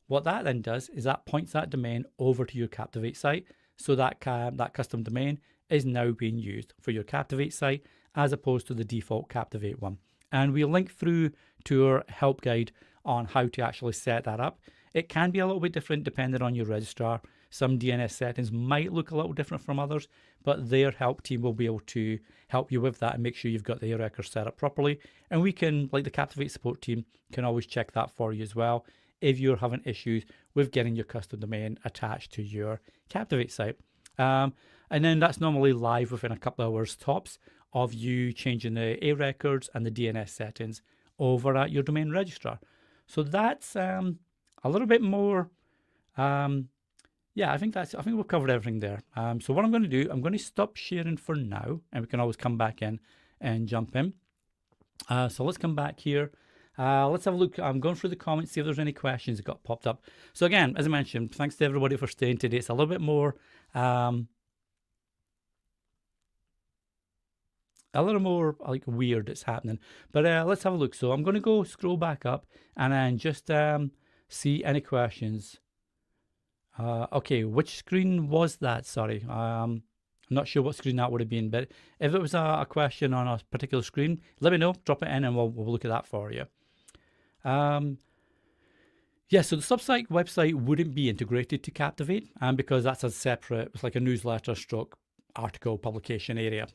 What that then does is that points that domain over to your Captivate site, so that custom domain is now being used for your Captivate site as opposed to the default Captivate one. And we'll link through to our help guide on how to actually set that up. It can be a little bit different depending on your registrar. Some DNS settings might look a little different from others, but their help team will be able to help you with that and make sure you've got the A record set up properly. And we can, like the Captivate support team, can always check that for you as well if you're having issues with getting your custom domain attached to your Captivate site. And then that's normally live within a couple of hours tops of you changing the A records and the DNS settings over at your domain registrar. So that's a little bit more. Yeah, I think we've covered everything there. So what I'm going to do, I'm going to stop sharing for now, and we can always come back in and jump in. So let's come back here. Let's have a look. I'm going through the comments, see if there's any questions that got popped up. So again, as I mentioned, thanks to everybody for staying today. It's a little bit more, like weird it's happening. But let's have a look. So I'm going to go scroll back up and then just see any questions. Okay, which screen was that? Sorry, I'm not sure what screen that would have been, but if it was a question on a particular screen, let me know, drop it in and we'll look at that for you. Yeah, so the Substack website wouldn't be integrated to Captivate, because that's a separate, it's like a newsletter stroke article publication area.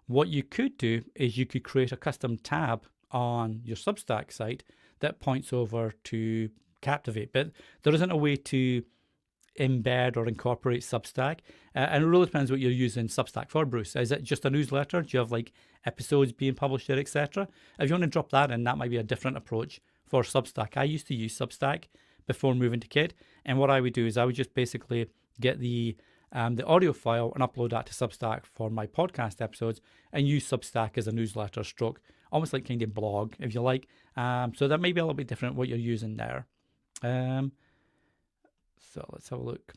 What you could do is you could create a custom tab on your Substack site that points over to Captivate, but there isn't a way to embed or incorporate Substack, and it really depends what you're using Substack for, Bruce. Is it just a newsletter? Do you have like episodes being published there, etc.? If you want to drop that in, that might be a different approach for Substack. I used to use Substack before moving to Kit, and what I would do is I would just basically get the audio file and upload that to Substack for my podcast episodes, and use Substack as a newsletter stroke, almost like kind of blog, if you like. So that may be a little bit different what you're using there. So let's have a look.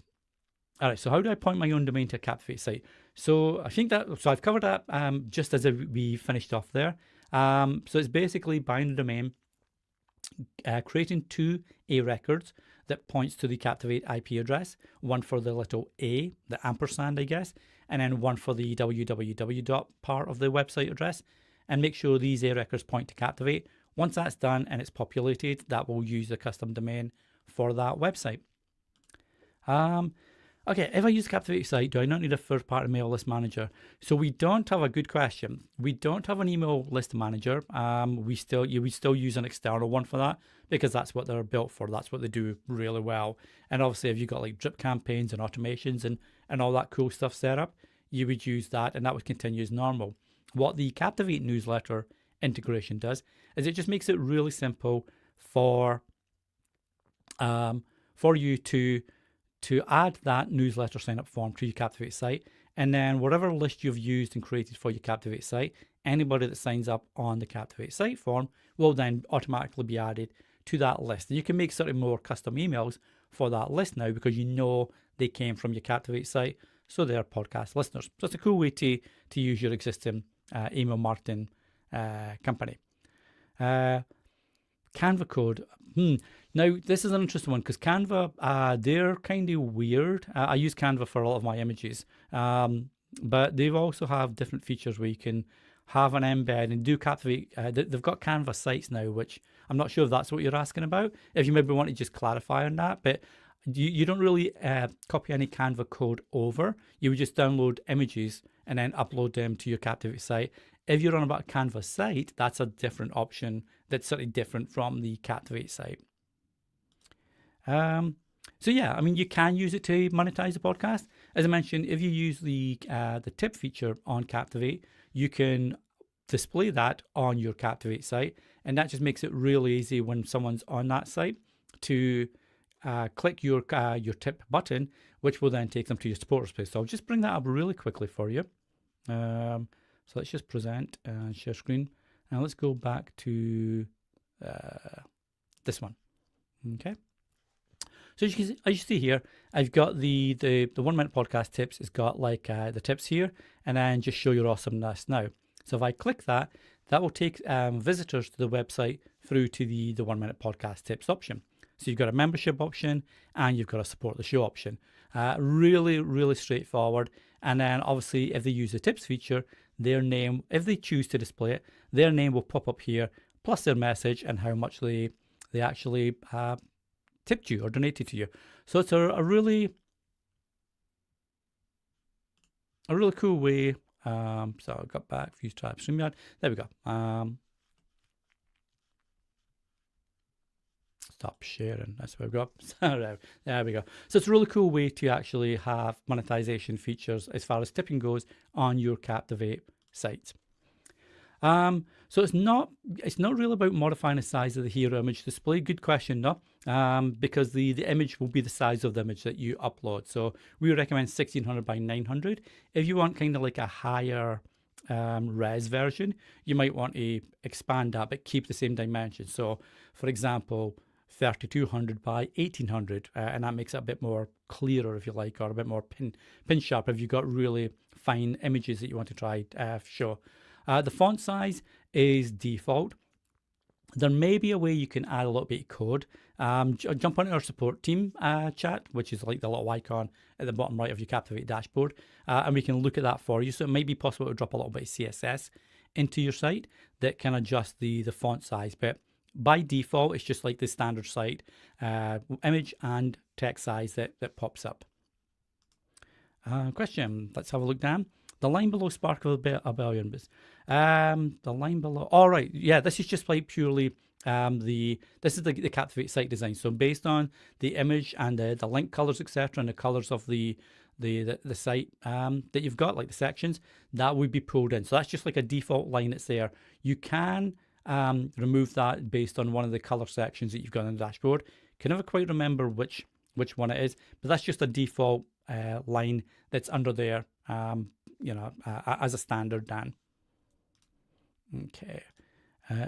All right, so how do I point my own domain to a Captivate site? So I think so I've covered that just as we finished off there. So it's basically buying a domain, creating 2 A records that points to the Captivate IP address, one for the little A, the ampersand, I guess, and then one for the www part of the website address, and make sure these A records point to Captivate. Once that's done and it's populated, that will use the custom domain for that website. Okay, if I use Captivate site, do I not need a third-party mail list manager? So we don't have a good question. We don't have an email list manager. We still use an external one for that because that's what they're built for. That's what they do really well. And obviously, if you've got like drip campaigns and automations and all that cool stuff set up, you would use that, and that would continue as normal. What the Captivate newsletter integration does is it just makes it really simple for you to add that newsletter sign up form to your Captivate site, and then whatever list you've used and created for your Captivate site, anybody that signs up on the Captivate Site form will then automatically be added to that list. And you can make sort of more custom emails for that list now because you know they came from your Captivate Site, so they're podcast listeners. So it's a cool way to use your existing email marketing company. Canva code. Now, this is an interesting one because Canva, they're kind of weird. I use Canva for a lot of my images, but they also have different features where you can have an embed and do Captivate. They've got Canva sites now, which I'm not sure if that's what you're asking about. If you maybe want to just clarify on that, but you don't really copy any Canva code over. You would just download images and then upload them to your Captivate site. If you're on about a Canva site, that's a different option that's certainly different from the Captivate site. So yeah, I mean, you can use it to monetize the podcast. As I mentioned, if you use the tip feature on Captivate, you can display that on your Captivate site, and that just makes it really easy when someone's on that site to click your tip button, which will then take them to your supporters page. So I'll just bring that up really quickly for you. So let's just present and share screen, and let's go back to this one. Okay. So as you see here, I've got the 1 minute podcast tips. It's got like the tips here, and then just show your awesomeness now. So if I click that, that will take visitors to the website through to the 1 minute podcast tips option. So you've got a membership option and you've got a support the show option. Really, really straightforward. And then obviously if they use the tips feature, their name, if they choose to display it, their name will pop up here, plus their message and how much they actually tipped you or donated to you. So it's a really cool way. So I got back, views type StreamYard. There we go. Stop sharing. That's where we go. There we go. So it's a really cool way to actually have monetization features as far as tipping goes on your Captivate site. So it's not really about modifying the size of the hero image display. Good question, no? Because the image will be the size of the image that you upload. So we recommend 1600 by 900. If you want kind of like a higher res version, you might want to expand that but keep the same dimensions. So for example, 3200 by 1800, and that makes it a bit more clearer, if you like, or a bit more pin sharp if you've got really fine images that you want to try show. The font size is default. There may be a way you can add a little bit of code. Jump onto our support team chat, which is like the little icon at the bottom right of your Captivate dashboard, and we can look at that for you. So it might be possible to drop a little bit of CSS into your site that can adjust the font size. But by default, it's just like the standard site image and text size that pops up. Question, let's have a look down. The line below Sparkle a billion. The line below. All right, yeah, this is just like purely this is the Captivate site design. So based on the image and the link colors, etc., and the colors of the site that you've got, like the sections, that would be pulled in. So that's just like a default line that's there. You can remove that based on one of the color sections that you've got on the dashboard. Can never quite remember which one it is, but that's just a default line that's under there. As a standard, Dan. Okay.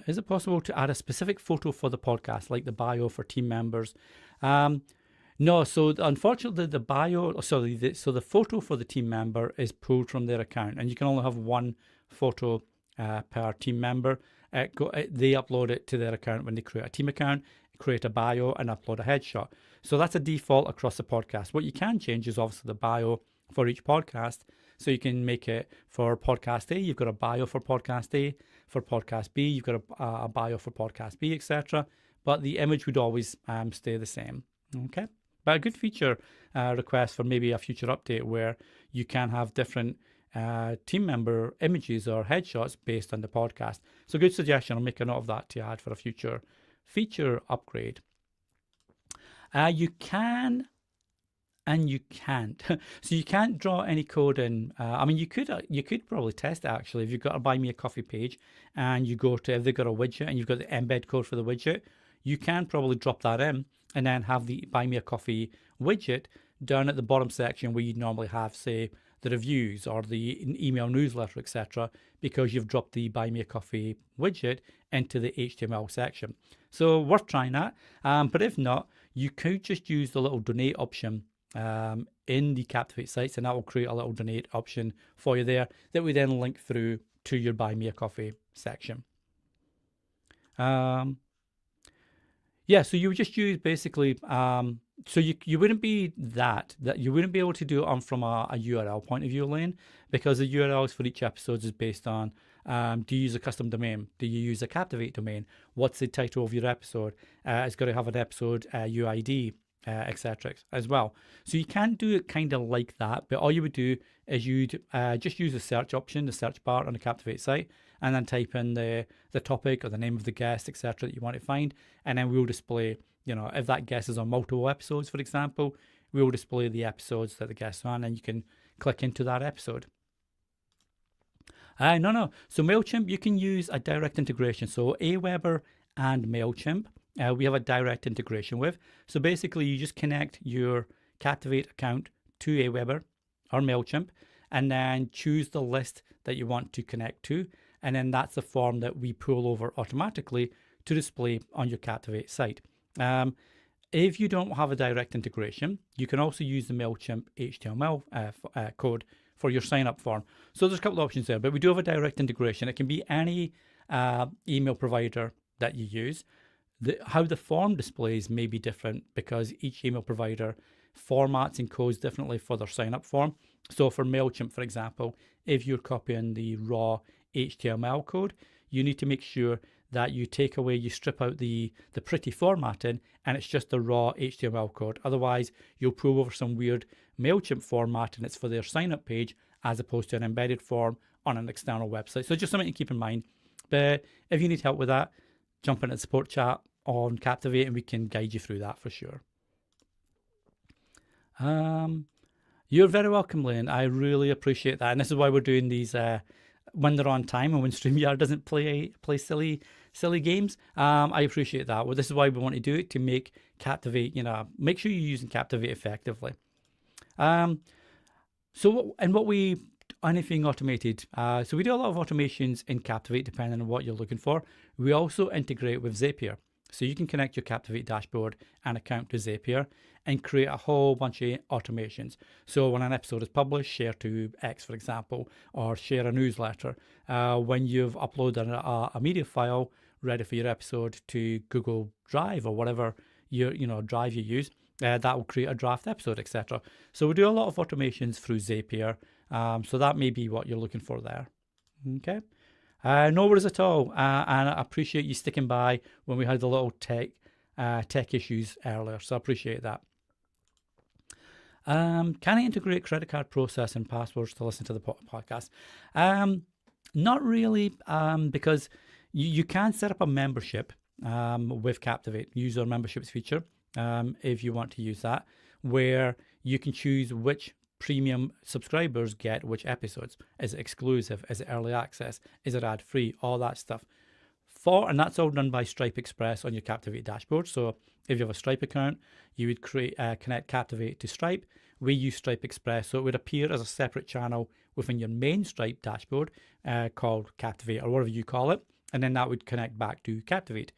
Is it possible to add a specific photo for the podcast, like the bio for team members? No. So unfortunately, the bio, so the photo for the team member is pulled from their account, and you can only have one photo per team member. They upload it to their account when they create a team account, create a bio, and upload a headshot. So that's a default across the podcast. What you can change is obviously the bio for each podcast. So you can make it for podcast A, you've got a bio for podcast A. For podcast B, you've got a bio for podcast B, etc. But the image would always stay the same. Okay, but a good feature request for maybe a future update where you can have different team member images or headshots based on the podcast. So good suggestion. I'll make a note of that to add for a future feature upgrade. You can. And you can't. So you can't draw any code in. I mean, you could probably test it actually. If you've got a buy me a coffee page and you go to, if they've got a widget and you've got the embed code for the widget, you can probably drop that in and then have the buy me a coffee widget down at the bottom section where you'd normally have, say, the reviews or the email newsletter, etc., because you've dropped the Buy Me a Coffee widget into the HTML section. So worth trying that. But if not, you could just use the little donate option in the Captivate sites, and that will create a little donate option for you there that we then link through to your Buy Me a Coffee section. Yeah, so you would just use basically, so you wouldn't be that you wouldn't be able to do it on from a URL point of view, Lane, because the URLs for each episode is based on, do you use a custom domain? Do you use a Captivate domain? What's the title of your episode? It's got to have an episode UID, etc. as well. So you can do it kind of like that, but all you would do is you'd just use the search option, the search bar on the Captivate site, and then type in the topic or the name of the guest, etc. that you want to find, and then we'll display, if that guest is on multiple episodes, for example, we'll display the episodes that the guest's on, and you can click into that episode. No. So MailChimp, you can use a direct integration. So Aweber and MailChimp, we have a direct integration with. So basically, you just connect your Captivate account to Aweber or MailChimp, and then choose the list that you want to connect to. And then that's the form that we pull over automatically to display on your Captivate site. If you don't have a direct integration, you can also use the MailChimp HTML code for your sign-up form. So there's a couple of options there, but we do have a direct integration. It can be any email provider that you use. How the form displays may be different because each email provider formats and codes differently for their sign-up form. So for MailChimp, for example, if you're copying the raw HTML code, you need to make sure that you strip out the pretty formatting, and it's just the raw HTML code. Otherwise, you'll pull over some weird MailChimp format, and it's for their sign-up page as opposed to an embedded form on an external website. So just something to keep in mind. But if you need help with that, jump into the support chat on Captivate and we can guide you through that for sure. You're very welcome, Lane. I really appreciate that. And this is why we're doing these when they're on time and when StreamYard doesn't play silly games. I appreciate that. Well, this is why we want to do it, to make Captivate, make sure you're using Captivate effectively. Anything automated. So we do a lot of automations in Captivate depending on what you're looking for. We also integrate with Zapier. So you can connect your Captivate dashboard and account to Zapier and create a whole bunch of automations. So when an episode is published, share to X, for example, or share a newsletter. When you've uploaded a media file ready for your episode to Google Drive or whatever drive you use, that will create a draft episode, etc. So we do a lot of automations through Zapier. So that may be what you're looking for there. Okay. No worries at all. And I appreciate you sticking by when we had the little tech issues earlier. So I appreciate that. Can I integrate credit card processing passwords to listen to the podcast? Not really, because you can set up a membership with Captivate, use our memberships feature, if you want to use that, where you can choose which premium subscribers get which episodes. Is it exclusive? Is it early access? Is it ad free? All that stuff. And that's all done by Stripe Express on your Captivate dashboard. So if you have a Stripe account, you would connect Captivate to Stripe. We use Stripe Express, so it would appear as a separate channel within your main Stripe dashboard called Captivate or whatever you call it, and then that would connect back to Captivate.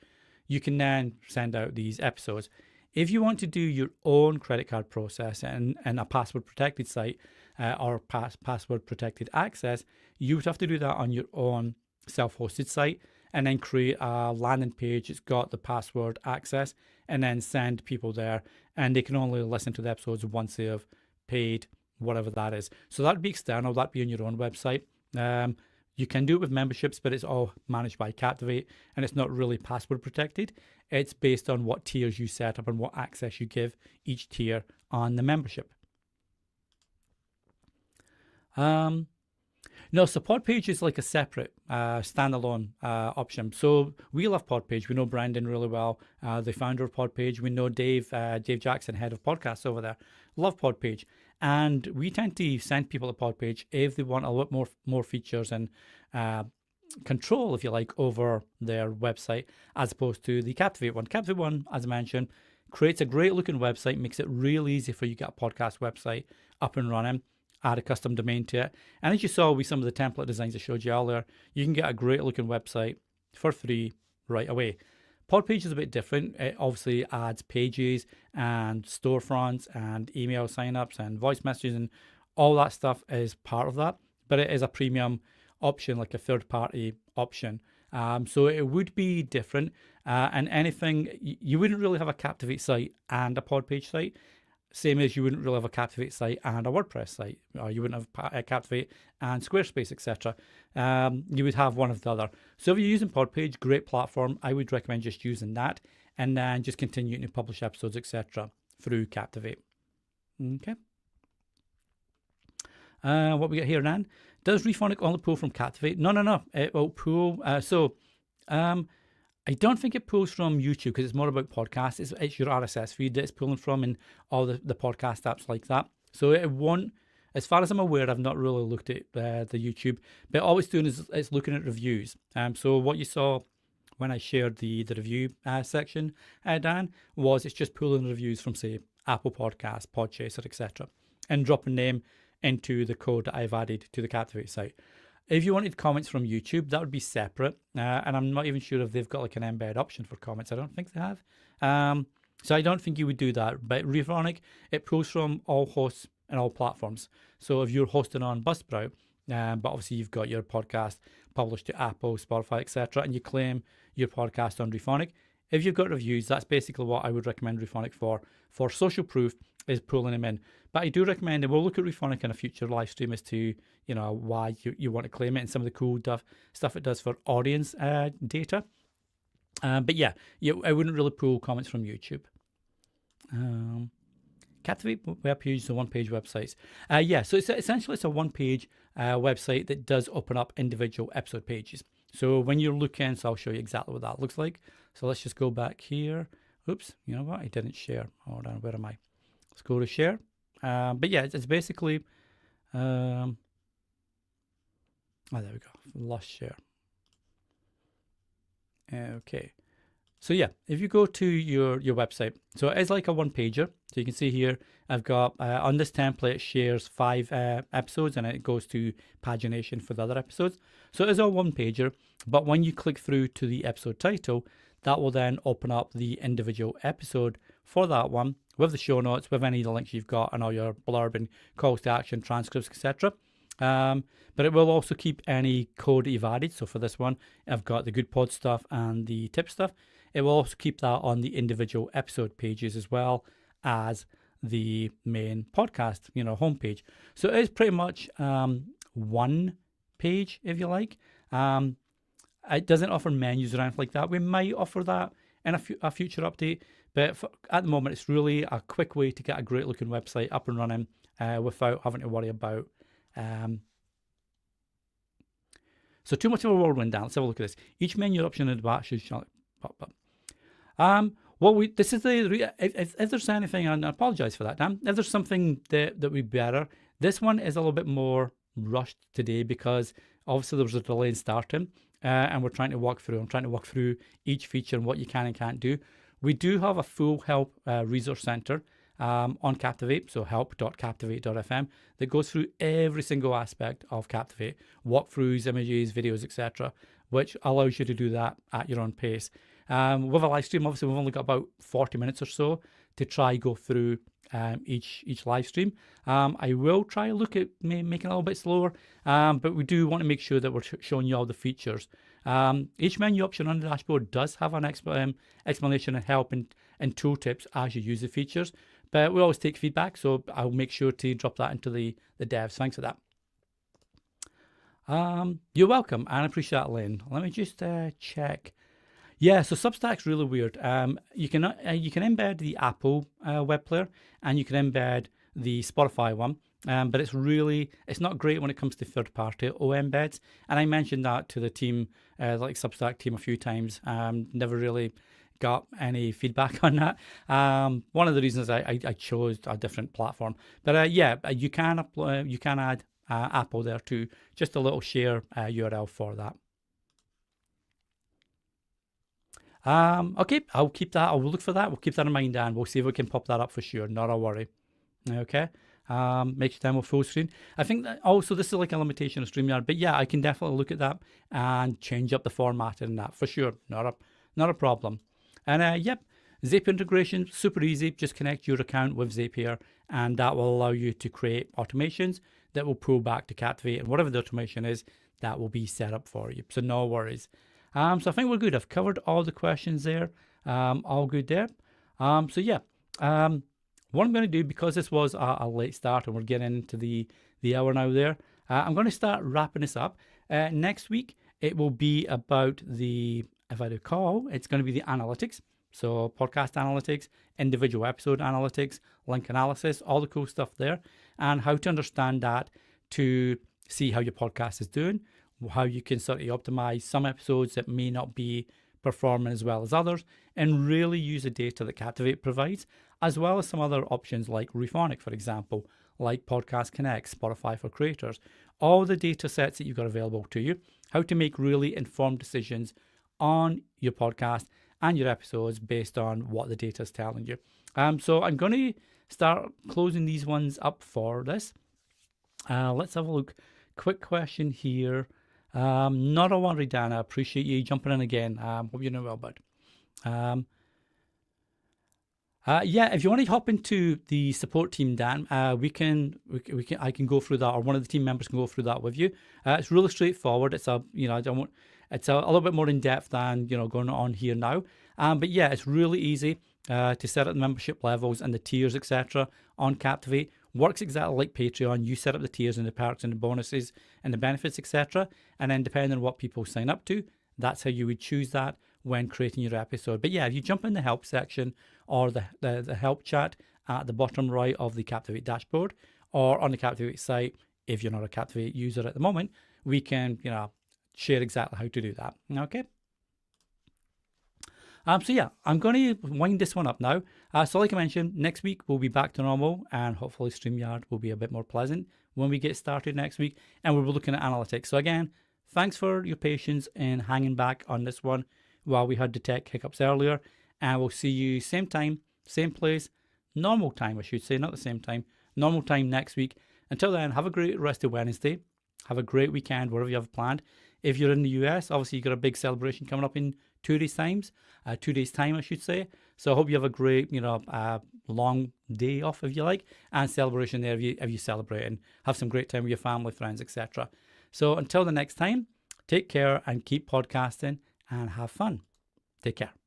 You can then send out these episodes. If you want to do your own credit card process and a password protected site or password protected access, you would have to do that on your own self-hosted site and then create a landing page. It's got the password access and then send people there, and they can only listen to the episodes once they have paid whatever that is. So that'd be external, that'd be on your own website. You can do it with memberships, but it's all managed by Captivate and it's not really password protected. It's based on what tiers you set up and what access you give each tier on the membership. No, so Podpage is like a separate standalone option. So we love Podpage. We know Brandon really well, the founder of Podpage. We know Dave Jackson, head of podcasts over there. Love Podpage. And we tend to send people to Podpage if they want a lot more features and control, if you like, over their website, as opposed to the Captivate one. Captivate one, as I mentioned, creates a great looking website, makes it real easy for you to get a podcast website up and running. add a custom domain to it. And as you saw with some of the template designs I showed you earlier, you can get a great looking website for free right away. Podpage is a bit different. It obviously adds pages and storefronts and email signups and voice messages, and all that stuff is part of that. But it is a premium option, like a third-party option. So it would be different. And anything, you wouldn't really have a Captivate site and a Podpage site. Same as you wouldn't really have a Captivate site and a WordPress site, or you wouldn't have a Captivate and Squarespace, etc. You would have one of the other. So if you're using Podpage, great platform. I would recommend just using that and then just continuing to publish episodes, etc. through Captivate. Okay. What we got here, Nan? Does Rephonic only pull from Captivate? No. It will pull. I don't think it pulls from YouTube because it's more about podcasts. It's your RSS feed that it's pulling from and all the podcast apps like that. So it won't, as far as I'm aware, I've not really looked at the YouTube, but all it's doing is it's looking at reviews. So what you saw when I shared the review section, Dan, was it's just pulling reviews from, say, Apple Podcasts, Podchaser, etc., and dropping them into the code that I've added to the Captivate site. If you wanted comments from YouTube, that would be separate. And I'm not even sure if they've got like an embed option for comments. I don't think they have. So I don't think you would do that. But Rephonic, it pulls from all hosts and all platforms. So if you're hosting on Buzzsprout, but obviously you've got your podcast published to Apple, Spotify, etc., and you claim your podcast on Rephonic, if you've got reviews, that's basically what I would recommend Rephonic for. For social proof, is pulling them in. But I do recommend, and we'll look at Rephonic in a future live stream as to, why you want to claim it and some of the cool stuff it does for audience data. But yeah, I wouldn't really pull comments from YouTube. Captivate web pages and one-page websites. So it's essentially a one-page website that does open up individual episode pages. So when you're looking, so I'll show you exactly what that looks like. So let's just go back here. Oops, you know what? I didn't share. Hold on, where am I? Let's go to share. But yeah, it's basically, there we go. Lost share. Okay. So yeah, if you go to your website, so it is like a one pager. So you can see here, I've got on this template, it shares 5 episodes and it goes to pagination for the other episodes. So it is a one pager, but when you click through to the episode title, that will then open up the individual episode for that one with the show notes, with any of the links you've got and all your blurb and calls to action, transcripts, etc. But it will also keep any code that you've added. So for this one, I've got the good pod stuff and the tip stuff. It will also keep that on the individual episode pages as well as the main podcast, homepage. So it is pretty much one page, if you like. It doesn't offer menus or anything like that. We might offer that in a future update, but at the moment, it's really a quick way to get a great looking website up and running without having to worry about. So too much of a whirlwind down. Let's have a look at this. Each menu option in the back should pop up. This is if there's anything, and I apologize for that, Dan. If there's something that would be better, this one is a little bit more rushed today because obviously there was a delay in starting, and we're trying to walk through. I'm trying to walk through each feature and what you can and can't do. We do have a full help resource center on Captivate, so help.captivate.fm, that goes through every single aspect of Captivate, walkthroughs, images, videos, etc., which allows you to do that at your own pace. With a live stream, obviously, we've only got about 40 minutes or so to try go through each live stream. I will try to look at making it a little bit slower, but we do want to make sure that we're showing you all the features. Each menu option on the dashboard does have an explanation and help and tooltips as you use the features, but we always take feedback, so I'll make sure to drop that into the devs. Thanks for that. You're welcome, and I appreciate that, Lynn. Let me just check. Yeah, so Substack's really weird. You can embed the Apple web player, and you can embed the Spotify one, but it's not great when it comes to third-party embeds. And I mentioned that to the team, like Substack team, a few times. Never really got any feedback on that. One of the reasons I chose a different platform, but you can add Apple there too. Just a little share URL for that. Okay, I'll keep that. I'll look for that. We'll keep that in mind, and we'll see if we can pop that up for sure. Not a worry. Okay. Make your demo full screen. I think that also this is like a limitation of StreamYard, but yeah, I can definitely look at that and change up the format in that for sure. Not a problem. And yep, Zapier integration, super easy. Just connect your account with Zapier, and that will allow you to create automations that will pull back to Captivate, and whatever the automation is, that will be set up for you. So no worries. So I think we're good. I've covered all the questions there. All good there. So yeah. What I'm going to do, because this was a late start and we're getting into the hour now there, I'm going to start wrapping this up. Next week, it will be about if I recall, it's going to be the analytics. So podcast analytics, individual episode analytics, link analysis, all the cool stuff there, and how to understand that to see how your podcast is doing, how you can sort of optimize some episodes that may not be performing as well as others, and really use the data that Captivate provides, as well as some other options like Rephonic, for example, like Podcast Connect, Spotify for Creators, all the data sets that you've got available to you, how to make really informed decisions on your podcast and your episodes based on what the data is telling you. So I'm going to start closing these ones up for this. Let's have a look. Quick question here. Not a worry, Dan. I appreciate you jumping in again. Hope you're doing well, bud. Yeah, if you want to hop into the support team, Dan, I can go through that, or one of the team members can go through that with you. It's really straightforward. It's it's a little bit more in depth than going on here now. But yeah, it's really easy to set up the membership levels and the tiers, etc. on Captivate. Works exactly like Patreon. You set up the tiers and the perks and the bonuses and the benefits, etc. And then depending on what people sign up to, that's how you would choose that when creating your episode. But yeah, if you jump in the help section or the help chat at the bottom right of the Captivate dashboard, or on the Captivate site, if you're not a Captivate user at the moment, we can share exactly how to do that. Okay. So yeah, I'm going to wind this one up now. So like I mentioned, next week we'll be back to normal, and hopefully StreamYard will be a bit more pleasant when we get started next week, and we'll be looking at analytics. So again, thanks for your patience in hanging back on this one while we had the tech hiccups earlier, and we'll see you same time, same place, normal time I should say, not the same time, normal time next week. Until then, have a great rest of Wednesday. Have a great weekend, whatever you have planned. If you're in the US, obviously you've got a big celebration coming up in 2 days' time, I should say. So I hope you have a great, long day off, if you like, and celebration there if you celebrate, and have some great time with your family, friends, etc. So until the next time, take care and keep podcasting and have fun. Take care.